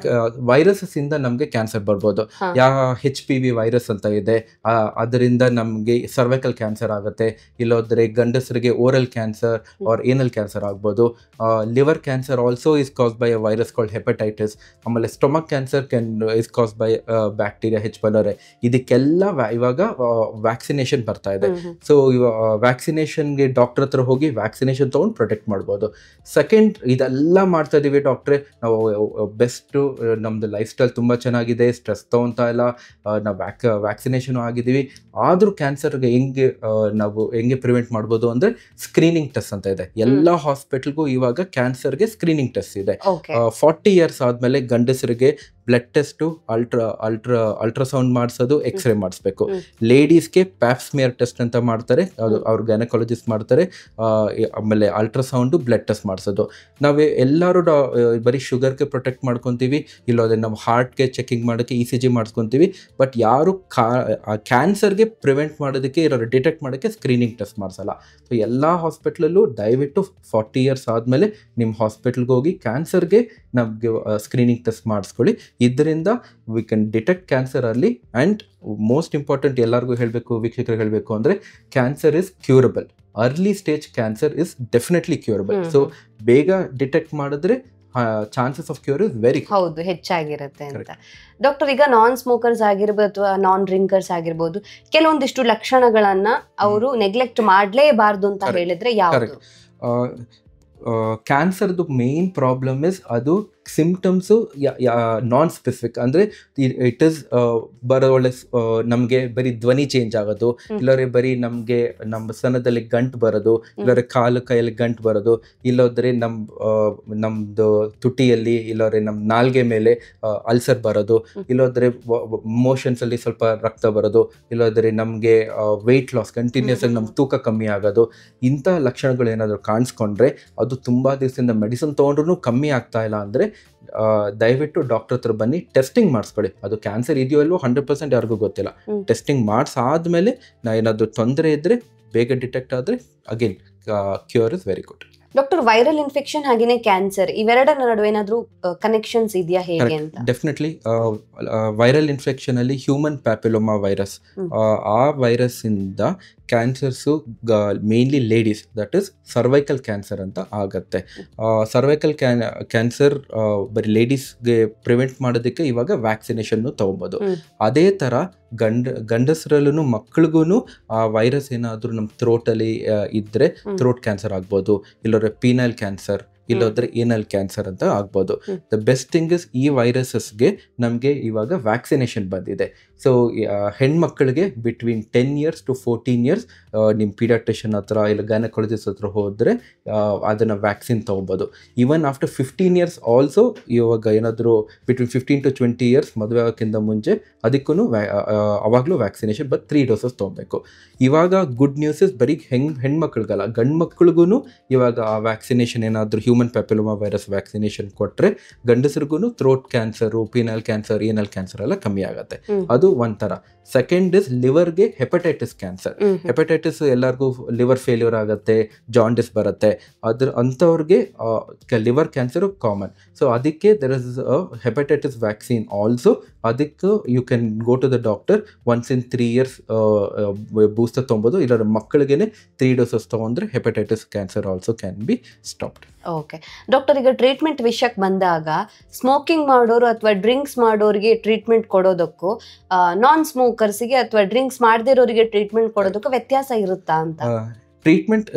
Speaker 1: ವೈರಸಸ್ ಇಂದ ನಮಗೆ ಕ್ಯಾನ್ಸರ್ ಬರ್ಬೋದು. HPV ವೈರಸ್ ಅಂತ ಇದೆ, ಅದರಿಂದ ನಮಗೆ ಸರ್ವೈಕಲ್ ಕ್ಯಾನ್ಸರ್ ಆಗುತ್ತೆ. ಇಲ್ಲೋದ್ರೆ ಗಂಡಸರಿಗೆ oral cancer or anal cancer ಆಗ್ಬೋದು. Liver cancer also is caused by a virus called hepatitis. ಆಮೇಲೆ stomach cancer is caused by bacteria H. pylori. ಇದಕ್ಕೆಲ್ಲ ಇವಾಗ ವ್ಯಾಕ್ಸಿನೇಷನ್ ಬರ್ತಾ ಇದೆ. ಸೊ ವ್ಯಾಕ್ಸಿನೇಷನ್ಗೆ ಡಾಕ್ಟರ್ ಹತ್ರ ಹೋಗಿ ವ್ಯಾಕ್ಸಿನೇಷನ್ ತೊಗೊಂಡು ಪ್ರೊಟೆಕ್ಟ್ ಮಾಡ್ಬೋದು. ಸೆಕೆಂಡ್, ಇದೆಲ್ಲ ಮಾಡ್ತಾ ಇದೀವಿ ಡಾಕ್ಟ್ರೆ, ನಾವು ಬೆಸ್ಟು, ನಮ್ಮದು ಲೈಫ್ ಸ್ಟೈಲ್ ತುಂಬ ಚೆನ್ನಾಗಿದೆ, ಸ್ಟ್ರೆಸ್ ತೊಗೊತಾ ಇಲ್ಲ, ನಾವು ವ್ಯಾಕ್ಸಿನೇಷನ್ ಆಗಿದ್ದೀವಿ, ಆದರೂ ಕ್ಯಾನ್ಸರ್ಗೆ ಹೆಂಗೆ ಪ್ರಿವೆಂಟ್ ಮಾಡ್ಬೋದು ಅಂದರೆ ಸ್ಕ್ರೀನಿಂಗ್ ಟೆಸ್ಟ್ ಅಂತ ಇದೆ. ಎಲ್ಲ ಹಾಸ್ಪಿಟಲ್ಗೂ ಇವಾಗ ಕ್ಯಾನ್ಸರ್ಗೆ ಸ್ಕ್ರೀನಿಂಗ್ ಟೆಸ್ಟ್ ಇದೆ. 40 years ಆದಮೇಲೆ ಗಂಡಸರಿಗೆ ಬ್ಲಡ್ ಟೆಸ್ಟು, ಅಲ್ಟ್ರಾಸೌಂಡ್ ಮಾಡಿಸೋದು, ಎಕ್ಸ್ರೇ ಮಾಡಿಸ್ಬೇಕು. ಲೇಡೀಸ್ಗೆ ಪ್ಯಾಪ್ಸ್ಮಿಯರ್ ಟೆಸ್ಟ್ ಅಂತ ಮಾಡ್ತಾರೆ, ಅದು ಅವ್ರ ಗೈನಕಾಲಜಿಸ್ಟ್ ಮಾಡ್ತಾರೆ. ಆಮೇಲೆ ಅಲ್ಟ್ರಾಸೌಂಡು, ಬ್ಲಡ್ ಟೆಸ್ಟ್ ಮಾಡಿಸೋದು. ನಾವು ಎಲ್ಲರೂ ಬರೀ ಶುಗರ್ಗೆ ಪ್ರೊಟೆಕ್ಟ್ ಮಾಡ್ಕೊತೀವಿ, ಇಲ್ಲೋದ್ರೆ ನಾವು ಹಾರ್ಟ್ಗೆ ಚೆಕಿಂಗ್ ಮಾಡೋಕ್ಕೆ ECG ಮಾಡಿಸ್ಕೊತೀವಿ. ಬಟ್ ಯಾರು ಕ್ಯಾನ್ಸರ್ಗೆ ಪ್ರಿವೆಂಟ್ ಮಾಡೋದಕ್ಕೆ, ಇರೋರು ಡಿಟೆಕ್ಟ್ ಮಾಡೋಕ್ಕೆ ಸ್ಕ್ರೀನಿಂಗ್ ಟೆಸ್ಟ್ ಮಾಡಿಸಲ್ಲ. ಸೊ ಎಲ್ಲ ಹಾಸ್ಪಿಟ್ಲಲ್ಲೂ ದಯವಿಟ್ಟು 40 years ಆದಮೇಲೆ ನಿಮ್ಮ ಹಾಸ್ಪಿಟ್ಲ್ಗೆ ಹೋಗಿ ಕ್ಯಾನ್ಸರ್ಗೆ ನಮಗೆ ಸ್ಕ್ರೀನಿಂಗ್ ಟೆಸ್ಟ್ ಮಾಡಿಸ್ಕೊಳ್ಳಿ. ಇದರಿಂದ we can detect cancer early. And most important ಎಲ್ಲರಿಗೂ ಹೇಳಬೇಕು, ವೀಕ್ಷಕರಿಗೆ ಹೇಳಬೇಕು ಅಂದರೆ, cancer is curable. Early stage cancer is definitely curable. So ಬೇಗ ಡಿಟೆಕ್ಟ್ ಮಾಡಿದ್ರೆ chances of cure is very
Speaker 2: ಹೆಚ್ಚಾಗಿರುತ್ತೆ ಅಂತ. ಡಾಕ್ಟರ್, ಈಗ ನಾನ್ ಸ್ಮೋಕರ್ಸ್ ಆಗಿರ್ಬೋದು ಅಥವಾ ನಾನ್ ಡ್ರಿಂಕರ್ಸ್ ಆಗಿರ್ಬೋದು, ಕೆಲವೊಂದಿಷ್ಟು ಲಕ್ಷಣಗಳನ್ನ ಅವರು ನೆಗ್ಲೆಕ್ಟ್ ಮಾಡಲೇಬಾರ್ದು ಅಂತ ಹೇಳಿದ್ರೆ ಯಾವುದು?
Speaker 1: ಕ್ಯಾನ್ಸರ್ದು ಮೇನ್ ಪ್ರಾಬ್ಲಮ್ ಇಸ್ ಅದು ಸಿಂಪ್ಟಮ್ಸು ನಾನ್ ಸ್ಪೆಸಿಫಿಕ್. ಅಂದರೆ ಇಟ್ ಇಸ್ ಬರೋ ಒಳ್ಳೆ ನಮಗೆ ಬರೀ ಧ್ವನಿ ಚೇಂಜ್ ಆಗೋದು, ಇಲ್ಲದ್ರೆ ಬರೀ ನಮಗೆ ನಮ್ಮ ಸ್ತನದಲ್ಲಿ ಗಂಟು ಬರೋದು, ಇಲ್ಲದ್ರೆ ಕಾಲು ಕೈಯಲ್ಲಿ ಗಂಟು ಬರೋದು, ಇಲ್ಲೋದ್ರೆ ನಮ್ಮದು ತುಟಿಯಲ್ಲಿ, ಇಲ್ಲದ್ರೆ ನಮ್ಮ ನಾಲ್ಗೆ ಮೇಲೆ ಅಲ್ಸರ್ ಬರೋದು, ಇಲ್ಲೋದ್ರೆ ಮೋಷನ್ಸಲ್ಲಿ ಸ್ವಲ್ಪ ರಕ್ತ ಬರೋದು, ಇಲ್ಲೋದ್ರೆ ನಮಗೆ ವೆಯ್ಟ್ ಲಾಸ್, ಕಂಟಿನ್ಯೂಸ್ ಆಗಿ ನಮ್ಮ ತೂಕ ಕಮ್ಮಿ ಆಗೋದು. ಇಂಥ ಲಕ್ಷಣಗಳು ಏನಾದರೂ ಕಾಣಿಸ್ಕೊಂಡ್ರೆ, ಅದು ತುಂಬ ದಿವಸದಿಂದ ಮೆಡಿಸಿನ್ ತೊಗೊಂಡ್ರೂ ಕಮ್ಮಿ ಆಗ್ತಾ ಇಲ್ಲ ಅಂದರೆ ದಯವಿಟ್ಟು ಡಾಕ್ಟರ್ ಹತ್ರ ಬನ್ನಿ, ಟೆಸ್ಟಿಂಗ್ ಮಾಡಿಸ್ಕೊಳ್ಳಿ. ಅದು ಕ್ಯಾನ್ಸರ್ ಇದೆಯೋ ಇಲ್ವೋ 100% ಯಾರಿಗೂ ಗೊತ್ತಿಲ್ಲ. ಟೆಸ್ಟಿಂಗ್ ಮಾಡಿಸಾದ್ಮೇಲೆ ಏನಾದರೂ ತೊಂದರೆ ಇದ್ದರೆ, ಬೇಗ ಡಿಟೆಕ್ಟ್ ಆದರೆ again cure is very good.
Speaker 2: Doctor, viral infection ಹಾಗೇನೆ ಕ್ಯಾನ್ಸರ್, ಇವೆರಡರ ನಡುವೆ ಏನಾದರೂ ಕನೆಕ್ಷನ್ಸ್ ಇದೆಯಾ, ಹೇಗೆ ಅಂತ?
Speaker 1: ಡೆಫಿನೆಟ್ಲಿ ವೈರಲ್ ಇನ್ಫೆಕ್ಷನ್ ಅಲ್ಲಿ ಹ್ಯೂಮನ್ ಪ್ಯಾಪಿಲೋಮಾ ವೈರಸ್, ಆ ವೈರಸ್ ಇಂದ cancers mainly ladies, that is cervical cancer ಅಂತ ಆಗತ್ತೆ. ಸರ್ವೈಕಲ್ ಕ್ಯಾನ್ಸರ್ ಬರೀ ಲೇಡೀಸ್ಗೆ ಪ್ರಿವೆಂಟ್ ಮಾಡೋದಕ್ಕೆ ಇವಾಗ ವ್ಯಾಕ್ಸಿನೇಷನ್ನು ತಗೋಬೋದು. ಅದೇ ಥರ ಗಂಡಸರಲ್ಲೂ ಮಕ್ಕಳಿಗೂ ಆ ವೈರಸ್ ಏನಾದರೂ ನಮ್ಮ ಥ್ರೋಟಲ್ಲಿ ಇದ್ದರೆ ಥ್ರೋಟ್ ಕ್ಯಾನ್ಸರ್ ಆಗ್ಬೋದು, ಇಲ್ಲದ್ರೆ ಪೀನಲ್ ಕ್ಯಾನ್ಸರ್, ಇಲ್ಲೋದ್ರೆ ಏನಲ್ ಕ್ಯಾನ್ಸರ್ ಅಂತ ಆಗ್ಬೋದು. ದ ಬೆಸ್ಟ್ ಥಿಂಗ್ ಇಸ್ ಈ ವೈರಸಸ್ಗೆ ನಮಗೆ ಇವಾಗ ವ್ಯಾಕ್ಸಿನೇಷನ್ ಬಂದಿದೆ. ಸೊ ಹೆಣ್ಮಕ್ಳಿಗೆ ಬಿಟ್ವೀನ್ 10 years to 14 years ನಿಮ್ಮ ಪೀಡಿಯಾಟ್ರಿಷಿಯನ್ ಹತ್ರ ಇಲ್ಲ ಗೈನಕಾಲಜಿಸ್ಟ್ ಹತ್ರ ಹೋದರೆ ಅದನ್ನು ವ್ಯಾಕ್ಸಿನ್ ತೊಗೊಬೋದು. ಈವನ್ ಆಫ್ಟರ್ 15 years ಆಲ್ಸೋ ಇವಾಗ ಏನಾದರೂ ಬಿಟ್ವೀನ್ 15 to 20 years ಮದುವೆ ಆಗೋಕ್ಕಿಂತ ಮುಂಚೆ ಅದಕ್ಕೂ ಅವಾಗಲೂ ವ್ಯಾಕ್ಸಿನೇಷನ್, ಬಟ್ 3 doses ತೊಗೊಬೇಕು. ಇವಾಗ ಗುಡ್ ನ್ಯೂಸ್ ಇಸ್ ಬರೀ ಹೆಣ್ಮಕ್ಳಿಗಲ್ಲ, ಗಂಡು ಮಕ್ಳಿಗೂ ಇವಾಗ ಆ ವ್ಯಾಕ್ಸಿನೇಷನ್ ಏನಾದರೂ ಹ್ಯೂಮನ್ ಪ್ಯಾಪಿಲೋಮಾ ವೈರಸ್ ವ್ಯಾಕ್ಸಿನೇಷನ್ ಕೊಟ್ಟರೆ ಗಂಡಸರಿಗೂ throat cancer, penile cancer, anal cancer ಎಲ್ಲ ಕಮ್ಮಿ ಆಗುತ್ತೆ. ಅದು ಒಂಥರ. ಸೆಕೆಂಡ್ ಇಸ್ ಲಿವರ್ಗೆ ಹೆಪಟೈಟಿಸ್ ಕ್ಯಾನ್ಸರ್. ಹೆಪಟೈಟಿಸ್ ಎಲ್ಲರಿಗೂ ಲಿವರ್ ಫೇಲ್ಯೂರ್ ಆಗುತ್ತೆ, ಜಾಂಡಿಸ್ ಬರುತ್ತೆ. ಅಂಥವ್ರಿಗೆ ಲಿವರ್ ಕ್ಯಾನ್ಸರ್ ಕಾಮನ್. ಸೊ ಅದಕ್ಕೆ there is hepatitis vaccine also. ಅದಕ್ಕೆ you can go to the doctor once in 3 years booster ತೊಗೊಬೋದು. ಇಲ್ಲ ಮಕ್ಕಳಿಗೆ 3 doses ತೊಗೊಂಡ್ರೆ hepatitis cancer also can be stopped.
Speaker 2: Okay doctor, ಈಗ ಟ್ರೀಟ್ಮೆಂಟ್ ವಿಷಯಕ್ಕೆ ಬಂದಾಗ ಸ್ಮೋಕಿಂಗ್ ಮಾಡೋರು ಅಥವಾ ಡ್ರಿಂಕ್ಸ್ ಮಾಡೋರಿಗೆ ಟ್ರೀಟ್ಮೆಂಟ್ ಕೊಡೋದಕ್ಕೂ ನಾನ್ ಸ್ಮೋಕರ್ಸ್ಗೆ ಅಥವಾ ಡ್ರಿಂಕ್ಸ್ ಮಾಡದಿರೋರಿಗೆ ಟ್ರೀಟ್ಮೆಂಟ್ ಕೊಡೋದಕ್ಕೂ ವ್ಯತ್ಯಾಸ ಇರುತ್ತಾ ಅಂತ?
Speaker 1: ಟ್ರೀಟ್ಮೆಂಟ್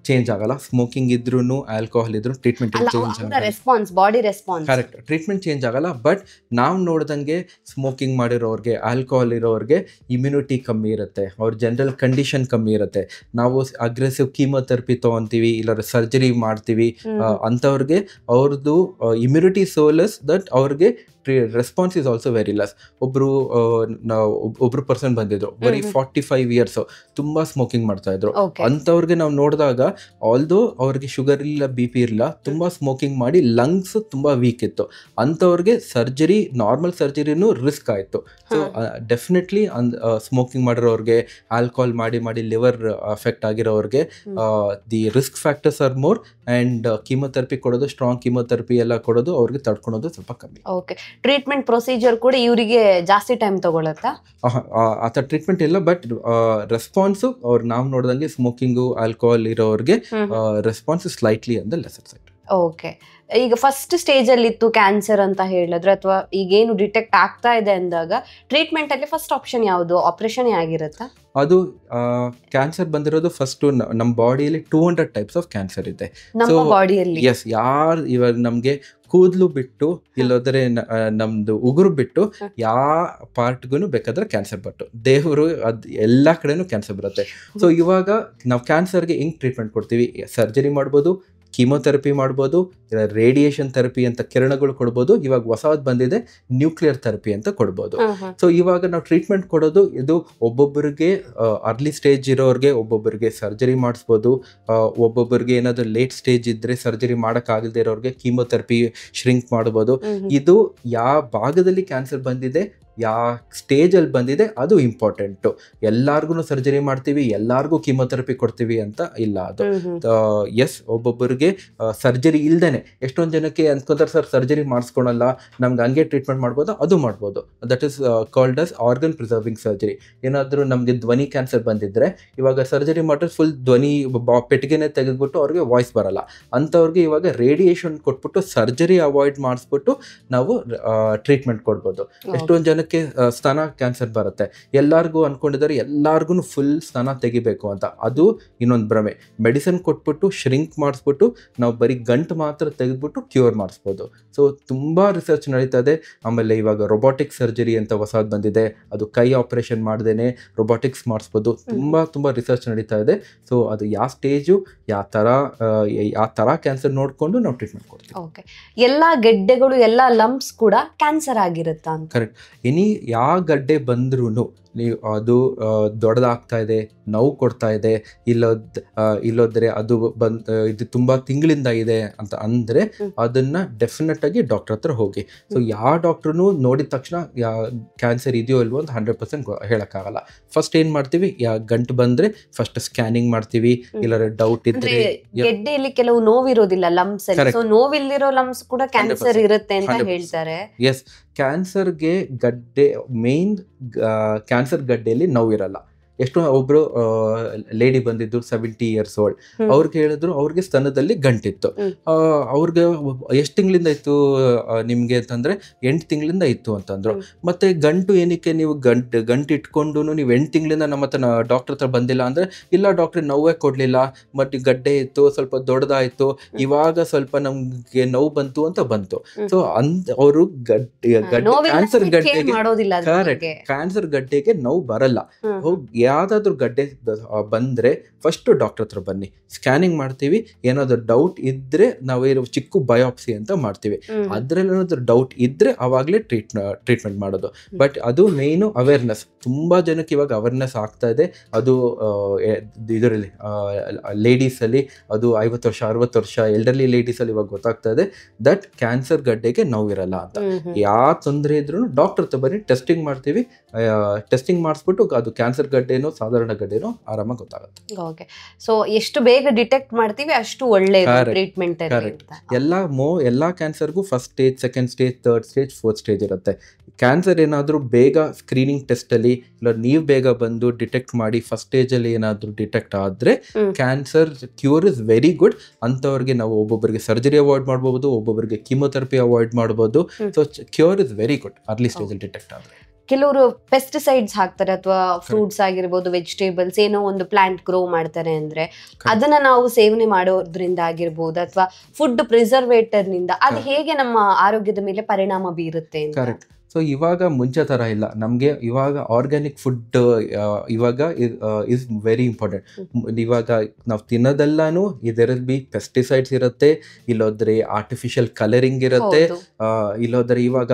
Speaker 1: ಚೇಂಜ್ ಆಗಲ್ಲ. ಸ್ಮೋಕಿಂಗ್ ಇದ್ರೂ ಆಲ್ಕೋಹಾಲ್ ಇದ್ರೂ ಟ್ರೀಟ್ಮೆಂಟ್ ಚೇಂಜ್ ಆಗಲ್ಲ.
Speaker 2: Response, body response
Speaker 1: correct, treatment change ಆಗಲ್ಲ. ಬಟ್ ನಾವು ನೋಡ್ದಂಗೆ ಸ್ಮೋಕಿಂಗ್ ಮಾಡಿರೋರಿಗೆ, ಆಲ್ಕೋಹಾಲ್ ಇರೋರಿಗೆ ಇಮ್ಯುನಿಟಿ ಕಮ್ಮಿ ಇರುತ್ತೆ, ಅವ್ರ ಜನರಲ್ ಕಂಡೀಷನ್ ಕಮ್ಮಿ ಇರುತ್ತೆ. ನಾವು ಅಗ್ರೆಸಿವ್ ಕೀಮೋಥೆರಪಿ ತೊಗೊತೀವಿ, ಇಲ್ಲ ಸರ್ಜರಿ ಮಾಡ್ತೀವಿ, ಅಂಥವ್ರಿಗೆ ಅವ್ರದ್ದು ಇಮ್ಯುನಿಟಿ ಸೋಲಸ್ ದಟ್ ಅವ್ರಿಗೆ response is also very less. ಒಬ್ರು ಪರ್ಸನ್ ಬಂದಿದ್ರು, ಬರೀ 45 years, ತುಂಬಾ ಸ್ಮೋಕಿಂಗ್ ಮಾಡ್ತಾ ಇದ್ರು. ಅಂಥವ್ರಿಗೆ ನಾವು ನೋಡಿದಾಗ ಆಲ್ದೋ ಅವ್ರಿಗೆ ಶುಗರ್ ಇಲ್ಲ, BP ಇರಲಿಲ್ಲ, ತುಂಬಾ ಸ್ಮೋಕಿಂಗ್ ಮಾಡಿ ಲಂಗ್ಸ್ ತುಂಬಾ ವೀಕ್ ಇತ್ತು. ಅಂಥವ್ರಿಗೆ ಸರ್ಜರಿ, ನಾರ್ಮಲ್ ಸರ್ಜರಿನೂ ರಿಸ್ಕ್ ಆಯಿತು. ಸೊ ಡೆಫಿನೆಟ್ಲಿ ಸ್ಮೋಕಿಂಗ್ ಮಾಡಿರೋರಿಗೆ, ಆಲ್ಕೋಹಾಲ್ ಮಾಡಿ ಲಿವರ್ ಅಫೆಕ್ಟ್ ಆಗಿರೋರಿಗೆ the risk factors are more. And chemotherapy ಕೊಡೋದು, ಸ್ಟ್ರಾಂಗ್ ಕೀಮೋಥೆರಪಿ ಎಲ್ಲ ಕೊಡೋದು, ಅವ್ರಿಗೆ ತಡ್ಕೊಳೋದು ಸ್ವಲ್ಪ ಕಮ್ಮಿ.
Speaker 2: ಓಕೆ, ಟ್ರೀಟ್ಮೆಂಟ್ ಪ್ರೊಸೀಜರ್ ಕೂಡ ಇವರಿಗೆ ಜಾಸ್ತಿ ಟೈಮ್ ತಗೊಳುತ್ತಾ?
Speaker 1: ಆ ಥರ ಟ್ರೀಟ್ಮೆಂಟ್ ಇಲ್ಲ. ಬಟ್ ರೆಸ್ಪಾನ್ಸು ನಾವು ನೋಡ್ದಂಗೆ ಸ್ಮೋಕಿಂಗು, ಆಲ್ಕೋಹಾಲ್ ಇರೋರಿಗೆ ರೆಸ್ಪಾನ್ಸ್ ಸ್ಲೈಟ್ಲಿ ಅಂದ ಲೆಸರ್ ಸೈಡ್.
Speaker 2: ಓಕೆ, ಈಗ ಫಸ್ಟ್ ಸ್ಟೇಜ್ ಅಲ್ಲಿ ಇತ್ತು ಕ್ಯಾನ್ಸರ್ ಅಂತ ಹೇಳಿದ್ರೆ, ಅಥವಾ ಈಗೇನು ಡಿಟೆಕ್ಟ್ ಆಗ್ತಾ ಇದೆ ಅಂದಾಗ ಟ್ರೀಟ್ಮೆಂಟ್ ಅಲ್ಲಿ ಫಸ್ಟ್ ಆಪ್ಷನ್ ಯಾವುದು? ಆಪರೇಷನ್ ಆಗಿರುತ್ತಾ?
Speaker 1: ಅದು ಕ್ಯಾನ್ಸರ್ ಬಂದಿರೋದು ಫಸ್ಟ್ ನಮ್ಮ ಬಾಡಿಯಲ್ಲಿ 200 ಟೈಪ್ಸ್ ಆಫ್ ಕ್ಯಾನ್ಸರ್ ಇದೆ
Speaker 2: ನಮ್ಮ ಬಾಡಿಯಲ್ಲಿ.
Speaker 1: ಎಸ್, ಇವಾಗ ನಮಗೆ ಕೂದಲು ಬಿಟ್ಟು, ಇಲ್ಲದ್ರೆ ನಮ್ದು ಉಗುರು ಬಿಟ್ಟು ಯಾವ ಪಾರ್ಟ್ಗೂ ಬೇಕಾದ್ರೆ ಕ್ಯಾನ್ಸರ್ ಬಟ್ಟು, ದೇವರು ಎಲ್ಲ ಕಡೆನೂ ಕ್ಯಾನ್ಸರ್ ಬರುತ್ತೆ. ಸೊ ಇವಾಗ ನಾವು ಕ್ಯಾನ್ಸರ್ಗೆ ಹೆಂಗ್ ಟ್ರೀಟ್ಮೆಂಟ್ ಕೊಡ್ತೀವಿ? ಸರ್ಜರಿ ಮಾಡ್ಬೋದು, ಕೀಮೋಥೆರಪಿ ಮಾಡ್ಬೋದು, ರೇಡಿಯೇಷನ್ ಥೆರಪಿ ಅಂತ ಕಿರಣಗಳು ಕೊಡ್ಬೋದು. ಇವಾಗ ಹೊಸದು ಬಂದಿದೆ ನ್ಯೂಕ್ಲಿಯರ್ ಥೆರಪಿ ಅಂತ ಕೊಡ್ಬೋದು. ಸೊ ಇವಾಗ ನಾವು ಟ್ರೀಟ್ಮೆಂಟ್ ಕೊಡೋದು ಇದು ಒಬ್ಬೊಬ್ಬರಿಗೆ ಅರ್ಲಿ ಸ್ಟೇಜ್ ಇರೋರಿಗೆ ಒಬ್ಬೊಬ್ಬರಿಗೆ ಸರ್ಜರಿ ಮಾಡಿಸ್ಬೋದು, ಒಬ್ಬೊಬ್ಬರಿಗೆ ಏನಾದರೂ ಲೇಟ್ ಸ್ಟೇಜ್ ಇದ್ದರೆ ಸರ್ಜರಿ ಮಾಡೋಕ್ಕಾಗದೇ ಇರೋರಿಗೆ ಕೀಮೋಥೆರಪಿ ಶ್ರಿಂಕ್ ಮಾಡ್ಬೋದು. ಇದು ಯಾವ ಭಾಗದಲ್ಲಿ ಕ್ಯಾನ್ಸರ್ ಬಂದಿದೆ, ಯಾವ ಸ್ಟೇಜಲ್ಲಿ ಬಂದಿದೆ ಅದು ಇಂಪಾರ್ಟೆಂಟು. ಎಲ್ಲಾರ್ಗು ಸರ್ಜರಿ ಮಾಡ್ತೀವಿ, ಎಲ್ಲಾರ್ಗೂ ಕೀಮೋಥೆರಪಿ ಕೊಡ್ತೀವಿ ಅಂತ ಇಲ್ಲ. ಅದು ಎಸ್, ಒಬ್ಬೊಬ್ಬರಿಗೆ ಸರ್ಜರಿ ಇಲ್ದೇನೆ, ಎಷ್ಟೊಂದು ಜನಕ್ಕೆ ಅನ್ಕೋತಾರೆ ಸರ್ ಸರ್ಜರಿ ಮಾಡಿಸ್ಕೊಳಲ್ಲ, ನಮ್ಗೆ ಹಂಗೆ ಟ್ರೀಟ್ಮೆಂಟ್ ಮಾಡ್ಬೋದು, ಅದು ಮಾಡ್ಬೋದು. That is called as organ preserving surgery. ಏನಾದರೂ ನಮಗೆ ಧ್ವನಿ ಕ್ಯಾನ್ಸರ್ ಬಂದಿದ್ರೆ ಇವಾಗ ಸರ್ಜರಿ ಮಾಡಿದ್ರೆ ಫುಲ್ ಧ್ವನಿ ಪೆಟ್ಟಿಗೆನೇ ತೆಗೆದ್ಬಿಟ್ಟು ಅವ್ರಿಗೆ ವಾಯ್ಸ್ ಬರಲ್ಲ. ಅಂಥವ್ರಿಗೆ ಇವಾಗ ರೇಡಿಯೇಷನ್ ಕೊಟ್ಬಿಟ್ಟು ಸರ್ಜರಿ ಅವಾಯ್ಡ್ ಮಾಡಿಸ್ಬಿಟ್ಟು ನಾವು ಟ್ರೀಟ್ಮೆಂಟ್ ಕೊಡ್ಬೋದು. ಎಷ್ಟೊಂದು ಜನ ಸ್ತನ ಕ್ಯಾನ್ಸರ್ ಬರುತ್ತೆ, ಎಲ್ಲಾರ್ಗೂ ಅನ್ಕೊಂಡಿದ್ದಾರೆ ಎಲ್ಲಾರ್ಗು ಫುಲ್ ಸ್ತನ ತೆಗಿಬೇಕು ಅಂತ. ಅದು ಇನ್ನೊಂದು ಭ್ರಮೆ. ಮೆಡಿಸಿನ್ ಕೊಟ್ಬಿಟ್ಟು ಶ್ರಿಂಕ್ ಮಾಡಿಸ್ಬಿಟ್ಟು ನಾವು ಬರೀ ಗಂಟು ಮಾತ್ರ ತೆಗೆದ್ಬಿಟ್ಟು ಕ್ಯೂರ್ ಮಾಡಿಸ್ಬೋದು. ಸೊ ತುಂಬಾ ರಿಸರ್ಚ್ ನಡೀತಾ ಇದೆ. ಆಮೇಲೆ ಇವಾಗ ರೊಬೋಟಿಕ್ ಸರ್ಜರಿ ಅಂತ ಹೊಸದು ಬಂದಿದೆ, ಅದು ಕೈ ಆಪರೇಷನ್ ಮಾಡ್ದೇನೆ ರೊಬೋಟಿಕ್ಸ್ ಮಾಡಿಸ್ಬೋದು. ತುಂಬಾ ರಿಸರ್ಚ್ ನಡೀತಾ ಇದೆ. ಸೊ ಅದು ಯಾವ ಸ್ಟೇಜು, ಯಾವ ಥರ ಕ್ಯಾನ್ಸರ್ ನೋಡಿಕೊಂಡು ನಾವು ಟ್ರೀಟ್ಮೆಂಟ್ ಕೊಡ್ತೀವಿ.
Speaker 2: ಓಕೆ, ಎಲ್ಲ ಗೆಡ್ಡೆಗಳು, ಎಲ್ಲ ಲಂಪ್ಸ್ ಕೂಡ ಕ್ಯಾನ್ಸರ್ ಆಗಿರುತ್ತಾ?
Speaker 1: ಕರೆಕ್ಟ್. ಯಾವ ಗಡ್ಡೆ ಬಂದ್ರೂ ನೀವು ಅದು ದೊಡ್ಡದಾಗ್ತಾ ಇದೆ, ನೋವು ಕೊಡ್ತಾ ಇದೆ, ಇಲ್ಲೋದ್ರೆ ಅದು ಇದು ತುಂಬ ತಿಂಗಳಿಂದ ಇದೆ ಅಂತ ಅಂದರೆ ಅದನ್ನು ಡೆಫಿನೆಟ್ ಆಗಿ ಡಾಕ್ಟರ್ ಹತ್ರ ಹೋಗಿ. ಸೊ ಯಾವ ಡಾಕ್ಟ್ರೂ ನೋಡಿದ ತಕ್ಷಣ ಕ್ಯಾನ್ಸರ್ ಇದೆಯೋ ಇಲ್ವೋ ಅಂತ 100% ಹೇಳೋಕ್ಕಾಗಲ್ಲ. ಫಸ್ಟ್ ಏನು ಮಾಡ್ತೀವಿ, ಗಂಟು ಬಂದರೆ ಫಸ್ಟ್ ಸ್ಕ್ಯಾನಿಂಗ್ ಮಾಡ್ತೀವಿ. ಇಲ್ಲಾಂದ್ರೆ ಡೌಟ್ ಇದ್ರೆ
Speaker 2: ಗೆಡ್ಡೆಯಲ್ಲಿ ಕೆಲವು ನೋವಿರೋದಿಲ್ಲ, ಲಂಪ್ಸ್, ಸೊ ನೋವಿಲ್ದಿರೋ ಲಂಪ್ಸ್ ಕೂಡ ಕ್ಯಾನ್ಸರ್ ಇರುತ್ತೆ ಅಂತ ಹೇಳ್ತಾರೆ.
Speaker 1: ಎಸ್, ಕ್ಯಾನ್ಸರ್ಗೆ ಗಡ್ಡೆ ಮೇನ್, ಕ್ಯಾನ್ಸರ್ ಗಡ್ಡೆಯಲ್ಲಿ ನೋವಿರಲ್ಲ. ಎಷ್ಟೋ ಒಬ್ರು ಲೇಡಿ ಬಂದಿದ್ದು 70 years old, ಅವ್ರಿಗೆ ಹೇಳಿದ್ರು ಅವ್ರಿಗೆ ಸ್ತನದಲ್ಲಿ ಗಂಟಿತ್ತು. ಅವ್ರಿಗೆ ಎಷ್ಟು ತಿಂಗಳಿಂದ ಇತ್ತು ನಿಮ್ಗೆ ಅಂತಂದ್ರೆ 8 ತಿಂಗಳಿಂದ ಇತ್ತು ಅಂತಂದ್ರು. ಮತ್ತೆ ಗಂಟು ಏನಕ್ಕೆ ನೀವು ಗಂಟು ಇಟ್ಕೊಂಡು ನೀವು 8 ತಿಂಗಳಿಂದ ನಮ್ಮ ಹತ್ರ ಡಾಕ್ಟರ್ ಹತ್ರ ಬಂದಿಲ್ಲ ಅಂದ್ರೆ, ಇಲ್ಲ ಡಾಕ್ಟರ್ ನೋವೇ ಕೊಡ್ಲಿಲ್ಲ, ಮತ್ತೆ ಗಡ್ಡೆ ಇತ್ತು, ಸ್ವಲ್ಪ ದೊಡ್ಡದಾಯ್ತು, ಇವಾಗ ಸ್ವಲ್ಪ ನಮ್ಗೆ ನೋವು ಬಂತು ಅಂತ ಬಂತು. ಸೊ ಅವರು ಕ್ಯಾನ್ಸರ್ ಗಡ್ಡೆಗೆ ನೋವು ಬರಲ್ಲ. ಯಾವುದಾದ್ರೂ ಗಡ್ಡೆ ಬಂದರೆ ಫಸ್ಟು ಡಾಕ್ಟರ್ ಹತ್ರ ಬನ್ನಿ, ಸ್ಕ್ಯಾನಿಂಗ್ ಮಾಡ್ತೀವಿ. ಏನಾದರೂ ಡೌಟ್ ಇದ್ದರೆ ನಾವೇನು ಚಿಕ್ಕ ಬಯೋಪ್ಸಿ ಅಂತ ಮಾಡ್ತೀವಿ. ಅದರಲ್ಲಿ ಏನಾದರೂ ಡೌಟ್ ಇದ್ದರೆ ಆವಾಗಲೇ ಟ್ರೀಟ್ಮೆಂಟ್ ಮಾಡೋದು. ಬಟ್ ಅದು ಮೇಯ್ನು ಅವೇರ್ನೆಸ್. ತುಂಬ ಜನಕ್ಕೆ ಇವಾಗ ಅವೇರ್ನೆಸ್ ಆಗ್ತಾ ಇದೆ. ಅದು ಇದರಲ್ಲಿ ಲೇಡೀಸಲ್ಲಿ ಅದು 50 ವರ್ಷ 60 ವರ್ಷ ಎಲ್ಡರ್ಲಿ ಲೇಡೀಸಲ್ಲಿ ಇವಾಗ ಗೊತ್ತಾಗ್ತಾ ಇದೆ ದಟ್ ಕ್ಯಾನ್ಸರ್ ಗಡ್ಡೆಗೆ ನೋವಿರಲ್ಲ ಅಂತ. ಯಾವ ತೊಂದರೆ ಇದ್ರೂ ಡಾಕ್ಟರ್ ಹತ್ರ ಬನ್ನಿ, ಟೆಸ್ಟಿಂಗ್ ಮಾಡ್ತೀವಿ. ಟೆಸ್ಟಿಂಗ್ ಮಾಡಿಸ್ಬಿಟ್ಟು ಅದು ಕ್ಯಾನ್ಸರ್ ಗಡ್ಡೆನೋ ಸಾಧಾರಣ ಗಡ್ಡೆನೋ ಆರಾಮಾಗಿ ಗೊತ್ತಾಗುತ್ತೆ.
Speaker 2: ಓಕೆ, ಸೊ ಎಷ್ಟು ಬೇಗ ಡಿಟೆಕ್ಟ್ ಮಾಡ್ತೀವಿ ಅಷ್ಟು ಒಳ್ಳೆಯದು ಟ್ರೀಟ್ಮೆಂಟ್.
Speaker 1: ಎಲ್ಲ ಕ್ಯಾನ್ಸರ್ಗೂ first stage, second stage, third stage, fourth stage ಇರುತ್ತೆ. ಕ್ಯಾನ್ಸರ್ ಏನಾದರೂ ಬೇಗ ಸ್ಕ್ರೀನಿಂಗ್ ಟೆಸ್ಟಲ್ಲಿ ಇಲ್ಲ ನೀವು ಬೇಗ ಬಂದು ಡಿಟೆಕ್ಟ್ ಮಾಡಿ ಫಸ್ಟ್ ಸ್ಟೇಜಲ್ಲಿ ಏನಾದರೂ ಡಿಟೆಕ್ಟ್ ಆದರೆ cancer cure is very good. ಅಂಥವ್ರಿಗೆ ನಾವು ಒಬ್ಬೊಬ್ಬರಿಗೆ ಸರ್ಜರಿ ಅವಾಯ್ಡ್ ಮಾಡ್ಬೋದು, ಒಬ್ಬೊಬ್ಬರಿಗೆ ಕೀಮೊಥೆರಪಿ ಅವಾಯ್ಡ್ ಮಾಡ್ಬೋದು. So cure is very good early ಸ್ಟೇಜಲ್ಲಿ ಡಿಟೆಕ್ಟ್ ಆದರೆ.
Speaker 2: ಕೆಲವರು ಪೆಸ್ಟಿಸೈಡ್ಸ್ ಹಾಕ್ತಾರೆ, ಅಥವಾ ಫ್ರೂಟ್ಸ್ ಆಗಿರ್ಬೋದು, ವೆಜಿಟೇಬಲ್ಸ್, ಏನೋ ಒಂದು ಪ್ಲಾಂಟ್ ಗ್ರೋ ಮಾಡ್ತಾರೆ ಅಂದ್ರೆ ಅದನ್ನ ನಾವು ಸೇವನೆ ಮಾಡೋದ್ರಿಂದ ಆಗಿರ್ಬೋದು, ಅಥವಾ ಫುಡ್ ಪ್ರಿಸರ್ವೇಟರ್ ನಿಂದ ಅದು ಹೇಗೆ ನಮ್ಮ ಆರೋಗ್ಯದ ಮೇಲೆ ಪರಿಣಾಮ ಬೀರುತ್ತೆ?
Speaker 1: ಕರೆಕ್ಟ್. ಸೊ ಇವಾಗ ಮುಂಚೆ ಥರ ಇಲ್ಲ. ನಮಗೆ ಇವಾಗ ಆರ್ಗ್ಯಾನಿಕ್ ಫುಡ್ ಇವಾಗ ಇಸ್ ವೆರಿ ಇಂಪಾರ್ಟೆಂಟ್. ಇವಾಗ ನಾವು ತಿನ್ನೋದೆಲ್ಲಾನು ಇದರಲ್ಲಿ ಬಿ ಪೆಸ್ಟಿಸೈಡ್ಸ್ ಇರುತ್ತೆ, ಇಲ್ಲೋದ್ರೆ ಆರ್ಟಿಫಿಷಿಯಲ್ ಕಲರಿಂಗ್ ಇರುತ್ತೆ, ಇಲ್ಲೋದ್ರೆ ಇವಾಗ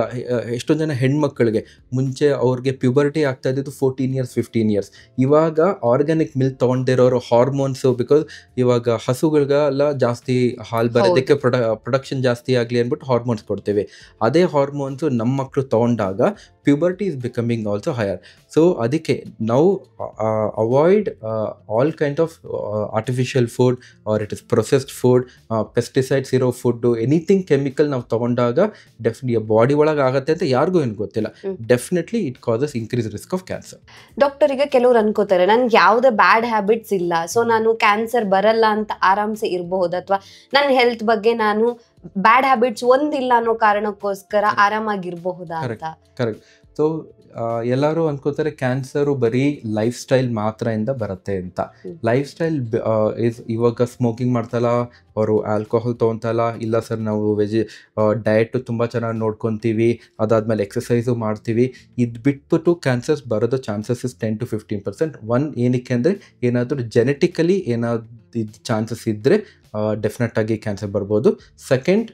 Speaker 1: ಎಷ್ಟೊಂದು ಜನ ಹೆಣ್ಮಕ್ಳಿಗೆ ಮುಂಚೆ ಅವ್ರಿಗೆ ಪ್ಯೂಬರ್ಟಿ ಆಗ್ತಾ ಇದ್ದಿದ್ದು 14 years 15 years. ಇವಾಗ ಆರ್ಗ್ಯಾನಿಕ್ ಮಿಲ್ಕ್ ತೊಗೊಂಡಿರೋರು ಹಾರ್ಮೋನ್ಸು, ಬಿಕಾಸ್ ಇವಾಗ ಹಸುಗಳಿಗೆಲ್ಲ ಜಾಸ್ತಿ ಹಾಲು ಬರೋದಕ್ಕೆ ಪ್ರೊಡಕ್ಷನ್ ಜಾಸ್ತಿ ಆಗಲಿ ಅಂದ್ಬಿಟ್ಟು ಹಾರ್ಮೋನ್ಸ್ ಕೊಡ್ತೀವಿ. ಅದೇ ಹಾರ್ಮೋನ್ಸು ನಮ್ಮ ಮಕ್ಕಳು ತೊಗೊಂಡಾಗ puberty is becoming also higher. So ಅದಕ್ಕೆ ನಾವು avoid all kind of artificial food or it is processed food, pesticides ಇರೋ ಫುಡ್, ಎನಿಥಿಂಗ್ ಕೆಮಿಕಲ್ ನಾವು ತಗೊಂಡಾಗ ಡೆಫಿನೆಟ್ಲಿ ಬಾಡಿ ಒಳಗೆ ಆಗುತ್ತೆ ಅಂತ ಯಾರಿಗೂ ಏನು ಗೊತ್ತಿಲ್ಲ. Definitely it causes increase risk of cancer.
Speaker 2: Doctor, ಈಗ ಕೆಲವ್ರು ಅನ್ಕೋತಾರೆ ನನ್ಗೆ ಯಾವುದೇ ಬ್ಯಾಡ್ ಹ್ಯಾಬಿಟ್ಸ್ ಇಲ್ಲ, ಸೊ ನಾನು ಕ್ಯಾನ್ಸರ್ ಬರಲ್ಲ ಅಂತ ಆರಾಮ್ಸೆ ಇರಬಹುದು, ಅಥವಾ ನನ್ನ ಹೆಲ್ತ್ ಬಗ್ಗೆ ನಾನು ಬ್ಯಾಡ್ ಹ್ಯಾಬಿಟ್ಸ್ ಒಂದಿಲ್ಲ ಅನ್ನೋ ಕಾರಣಕ್ಕೋಸ್ಕರ ಆರಾಮಾಗಿರ್ಬಹುದಾ ಅಂತ.
Speaker 1: ಕರೆಕ್ಟ್. ಸೊ ಎಲ್ಲರೂ ಅನ್ಕೋತಾರೆ ಕ್ಯಾನ್ಸರು ಬರೀ ಲೈಫ್ ಸ್ಟೈಲ್ ಮಾತ್ರ ಇಂದ ಬರುತ್ತೆ ಅಂತ. ಲೈಫ್ ಸ್ಟೈಲ್ ಇವಾಗ ಸ್ಮೋಕಿಂಗ್ ಮಾಡ್ತಲ್ಲ, ಅವರು ಆಲ್ಕೋಹಾಲ್ ತೊಗೊತಲ್ಲ, ಇಲ್ಲ ಸರ್ ನಾವು ಡಯಟು ತುಂಬ ಚೆನ್ನಾಗಿ ನೋಡ್ಕೊತೀವಿ, ಅದಾದಮೇಲೆ ಎಕ್ಸಸೈಸು ಮಾಡ್ತೀವಿ, ಇದು ಬಿಟ್ಬಿಟ್ಟು ಕ್ಯಾನ್ಸರ್ಸ್ ಬರೋದು ಚಾನ್ಸಸ್ ಇಸ್ 10 to 15%. ಏನಕ್ಕೆ ಅಂದರೆ ಏನಾದರೂ ಜೆನೆಟಿಕಲಿ ಏನಾದ್ರು ಚಾನ್ಸಸ್ ಇದ್ದರೆ ಡೆಫಿನೆಟ್ ಆಗಿ ಕ್ಯಾನ್ಸರ್ ಬರ್ಬೋದು. ಸೆಕೆಂಡ್,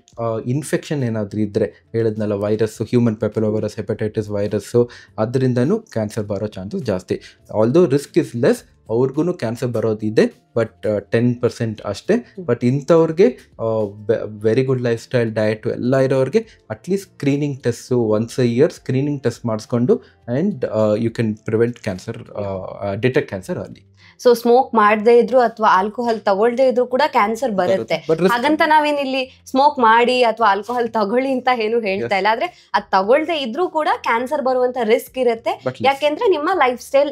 Speaker 1: ಇನ್ಫೆಕ್ಷನ್ ಏನಾದರೂ ಇದ್ದರೆ, ಹೇಳಿದ್ನಲ್ಲ virus, human papillomavirus, hepatitis virus, ಅದರಿಂದನೂ ಕ್ಯಾನ್ಸರ್ ಬರೋ ಚಾನ್ಸಸ್ ಜಾಸ್ತಿ. ಆಲ್ದೋ ರಿಸ್ಕ್ ಇಸ್ ಲೆಸ್, ಅವ್ರಿಗೂ ಕ್ಯಾನ್ಸರ್ ಬರೋದಿದೆ, ಬಟ್ 10% ಅಷ್ಟೇ. ಬಟ್ ಇಂಥವ್ರಿಗೆ very good lifestyle, diet ಎಲ್ಲ ಇರೋರಿಗೆ at least screening test once a year screening test ಮಾಡಿಸ್ಕೊಂಡು and you can prevent cancer, detect cancer ಅಲ್ಲಿ.
Speaker 2: ಸೊ ಸ್ಮೋಕ್ ಮಾಡದೇ ಇದ್ರು ಅಥವಾ ಆಲ್ಕೋಹಾಲ್ ತಗೊಳ್ದೇ ಇದ್ರು ಕೂಡ ಕ್ಯಾನ್ಸರ್ ಬರುತ್ತೆ. ಹಾಗಂತ ನಾವೇನಿಲ್ಲಿ ಸ್ಮೋಕ್ ಮಾಡಿ ಅಥವಾ ಆಲ್ಕೋಹಾಲ್ ತಗೊಳ್ಳಿ ಅಂತ ಏನು ಹೇಳ್ತಾ ಇಲ್ಲ, ಆದ್ರೆ ಅದ್ ತಗೊಳ್ದೇ ಇದ್ರೂ ಕೂಡ ಕ್ಯಾನ್ಸರ್ ಬರುವಂತ ರಿಸ್ಕ್ ಇರುತ್ತೆ. ಯಾಕೆಂದ್ರೆ ನಿಮ್ಮ ಲೈಫ್ ಸ್ಟೈಲ್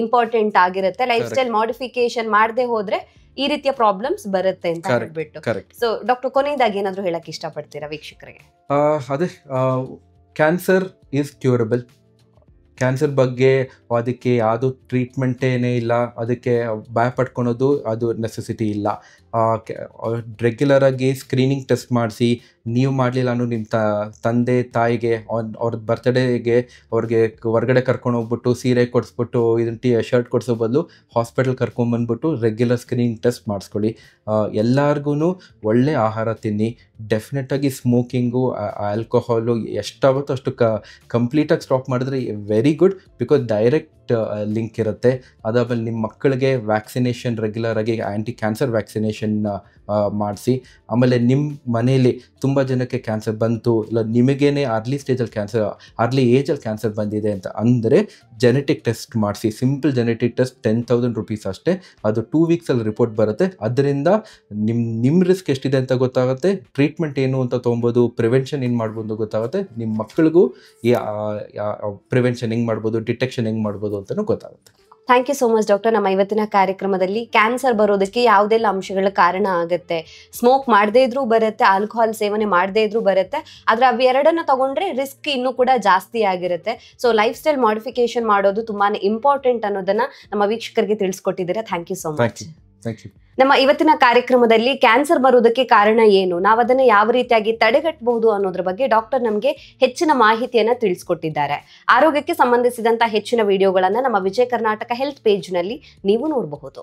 Speaker 2: ಇಂಪಾರ್ಟೆಂಟ್ ಆಗಿರುತ್ತೆ. ಲೈಫ್ ಸ್ಟೈಲ್ ಮಾಡಿಫಿಕೇಶನ್ ಮಾಡದೆ ಹೋದ್ರೆ ಈ ರೀತಿಯ ಪ್ರಾಬ್ಲಮ್ಸ್ ಬರುತ್ತೆ ಅಂತ ಹೇಳ್ಬಿಟ್ಟು. ಸೊ ಡಾಕ್ಟರ್, ಕೊನೆಯದಾಗಿ ಏನಾದ್ರು ಹೇಳಕ್ ಇಷ್ಟಪಡ್ತೀರಾ ವೀಕ್ಷಕರಿಗೆ?
Speaker 1: ಅದೇ, ಕ್ಯಾನ್ಸರ್ ಈಸ್ ಕ್ಯೂರಬಲ್. ಕ್ಯಾನ್ಸರ್ ಬಗ್ಗೆ ಅದಕ್ಕೆ ಯಾವುದು ಟ್ರೀಟ್ಮೆಂಟೇನೇ ಇಲ್ಲ, ಅದಕ್ಕೆ ಭಯ ಪಡ್ಕೊಳೋದು ಅದು ನೆಸೆಸಿಟಿ ಇಲ್ಲ. ರೆಗ್ಯುಲರಾಗಿ ಸ್ಕ್ರೀನಿಂಗ್ ಟೆಸ್ಟ್ ಮಾಡಿಸಿ, ನೀವು ಮಾಡಲಿಲ್ಲ ಅನ್ನೋ ನಿಮ್ಮ ತಂದೆ ತಾಯಿಗೆ ಅವ್ರ ಬರ್ತ್ಡೇಗೆ ಅವ್ರಿಗೆ ಹೊರಗಡೆ ಕರ್ಕೊಂಡು ಹೋಗ್ಬಿಟ್ಟು ಸೀರೆ ಕೊಡಿಸ್ಬಿಟ್ಟು ಇದನ್ನು ಶರ್ಟ್ ಕೊಡಿಸೋ ಬದಲು ಹಾಸ್ಪಿಟಲ್ ಕರ್ಕೊಂಬಂದ್ಬಿಟ್ಟು ರೆಗ್ಯುಲರ್ ಸ್ಕ್ರೀನಿಂಗ್ ಟೆಸ್ಟ್ ಮಾಡಿಸ್ಕೊಳ್ಳಿ. ಎಲ್ಲರಿಗೂ ಒಳ್ಳೆ ಆಹಾರ ತಿನ್ನಿ. ಡೆಫಿನೆಟಾಗಿ ಸ್ಮೋಕಿಂಗು, ಆಲ್ಕೋಹಾಲು ಎಷ್ಟಾಗುತ್ತೋ ಅಷ್ಟು ಕಂಪ್ಲೀಟಾಗಿ ಸ್ಟಾಪ್ ಮಾಡಿದ್ರೆ very good, because direct link ಇರುತ್ತೆ. ಅದಾದ್ಮೇಲೆ ನಿಮ್ಮ ಮಕ್ಕಳಿಗೆ ವ್ಯಾಕ್ಸಿನೇಷನ್ ರೆಗ್ಯುಲರಾಗಿ ಆ್ಯಂಟಿ ಕ್ಯಾನ್ಸರ್ ವ್ಯಾಕ್ಸಿನೇಷನ್ ಮಾಡಿಸಿ. ಆಮೇಲೆ ನಿಮ್ಮ ಮನೇಲಿ ತುಂಬ ಜನಕ್ಕೆ ಕ್ಯಾನ್ಸರ್ ಬಂತು, ಇಲ್ಲ ನಿಮಗೇನೆ ಅರ್ಲಿ ಸ್ಟೇಜಲ್ಲಿ ಕ್ಯಾನ್ಸರ್, ಅರ್ಲಿ ಏಜಲ್ಲಿ ಕ್ಯಾನ್ಸರ್ ಬಂದಿದೆ ಅಂತ ಅಂದರೆ ಜೆನೆಟಿಕ್ ಟೆಸ್ಟ್ ಮಾಡಿಸಿ. ಸಿಂಪಲ್ ಜೆನೆಟಿಕ್ ಟೆಸ್ಟ್ 10,000 rupees ಅಷ್ಟೇ. ಅದು 2 weeksಲ್ಲಿ ರಿಪೋರ್ಟ್ ಬರುತ್ತೆ. ಅದರಿಂದ ನಿಮ್ಮ ರಿಸ್ಕ್ ಎಷ್ಟಿದೆ ಅಂತ ಗೊತ್ತಾಗುತ್ತೆ, ಟ್ರೀಟ್ಮೆಂಟ್ ಏನು ಅಂತ ತೊಗೊಬೋದು, ಪ್ರಿವೆನ್ಷನ್ ಏನು ಮಾಡ್ಬೋದು ಗೊತ್ತಾಗುತ್ತೆ. ನಿಮ್ಮ ಮಕ್ಕಳಿಗೂ ಪ್ರಿವೆನ್ಷನ್ ಹೆಂಗೆ ಮಾಡ್ಬೋದು, ಡಿಟೆಕ್ಷನ್ ಹೆಂಗೆ ಮಾಡ್ಬೋದು ಅಂತಲೂ ಗೊತ್ತಾಗುತ್ತೆ.
Speaker 2: Thank you so much doctor. ನಮ್ಮ ಇವತ್ತಿನ ಕಾರ್ಯಕ್ರಮದಲ್ಲಿ ಕ್ಯಾನ್ಸರ್ ಬರೋದಕ್ಕೆ ಯಾವುದೆಲ್ಲ ಅಂಶಗಳ ಕಾರಣ ಆಗುತ್ತೆ, ಸ್ಮೋಕ್ ಮಾಡದೇ ಇದ್ರೂ ಬರುತ್ತೆ, ಆಲ್ಕೋಹಾಲ್ ಸೇವನೆ ಮಾಡದೇ ಇದ್ರೂ ಬರುತ್ತೆ, ಆದರೆ ಅವೆರಡನ್ನ ತಗೊಂಡ್ರೆ ರಿಸ್ಕ್ ಇನ್ನೂ ಕೂಡ ಜಾಸ್ತಿ ಆಗಿರುತ್ತೆ. ಸೊ ಲೈಫ್ ಸ್ಟೈಲ್ ಮಾಡಿಫಿಕೇಶನ್ ಮಾಡೋದು ತುಂಬಾನೇ ಇಂಪಾರ್ಟೆಂಟ್ ಅನ್ನೋದನ್ನ ನಮ್ಮ ವೀಕ್ಷಕರಿಗೆ ತಿಳಿಸ್ಕೊಟ್ಟಿದ್ದೀರಾ. Thank you so much.
Speaker 1: Thank you.
Speaker 2: ನಮ್ಮ ಇವತ್ತಿನ ಕಾರ್ಯಕ್ರಮದಲ್ಲಿ ಕ್ಯಾನ್ಸರ್ ಬರುವುದಕ್ಕೆ ಕಾರಣ ಏನು, ನಾವು ಅದನ್ನ ಯಾವ ರೀತಿಯಾಗಿ ತಡೆಗಟ್ಟಬಹುದು ಅನ್ನೋದ್ರ ಬಗ್ಗೆ ಡಾಕ್ಟರ್ ನಮಗೆ ಹೆಚ್ಚಿನ ಮಾಹಿತಿಯನ್ನ ತಿಳಿಸ್ಕೊಟ್ಟಿದ್ದಾರೆ. ಆರೋಗ್ಯಕ್ಕೆ ಸಂಬಂಧಿಸಿದಂತ ಹೆಚ್ಚಿನ ವಿಡಿಯೋಗಳನ್ನ ನಮ್ಮ ವಿಜಯ ಕರ್ನಾಟಕ ಹೆಲ್ತ್ ಪೇಜ್ ನಲ್ಲಿ ನೀವು ನೋಡಬಹುದು.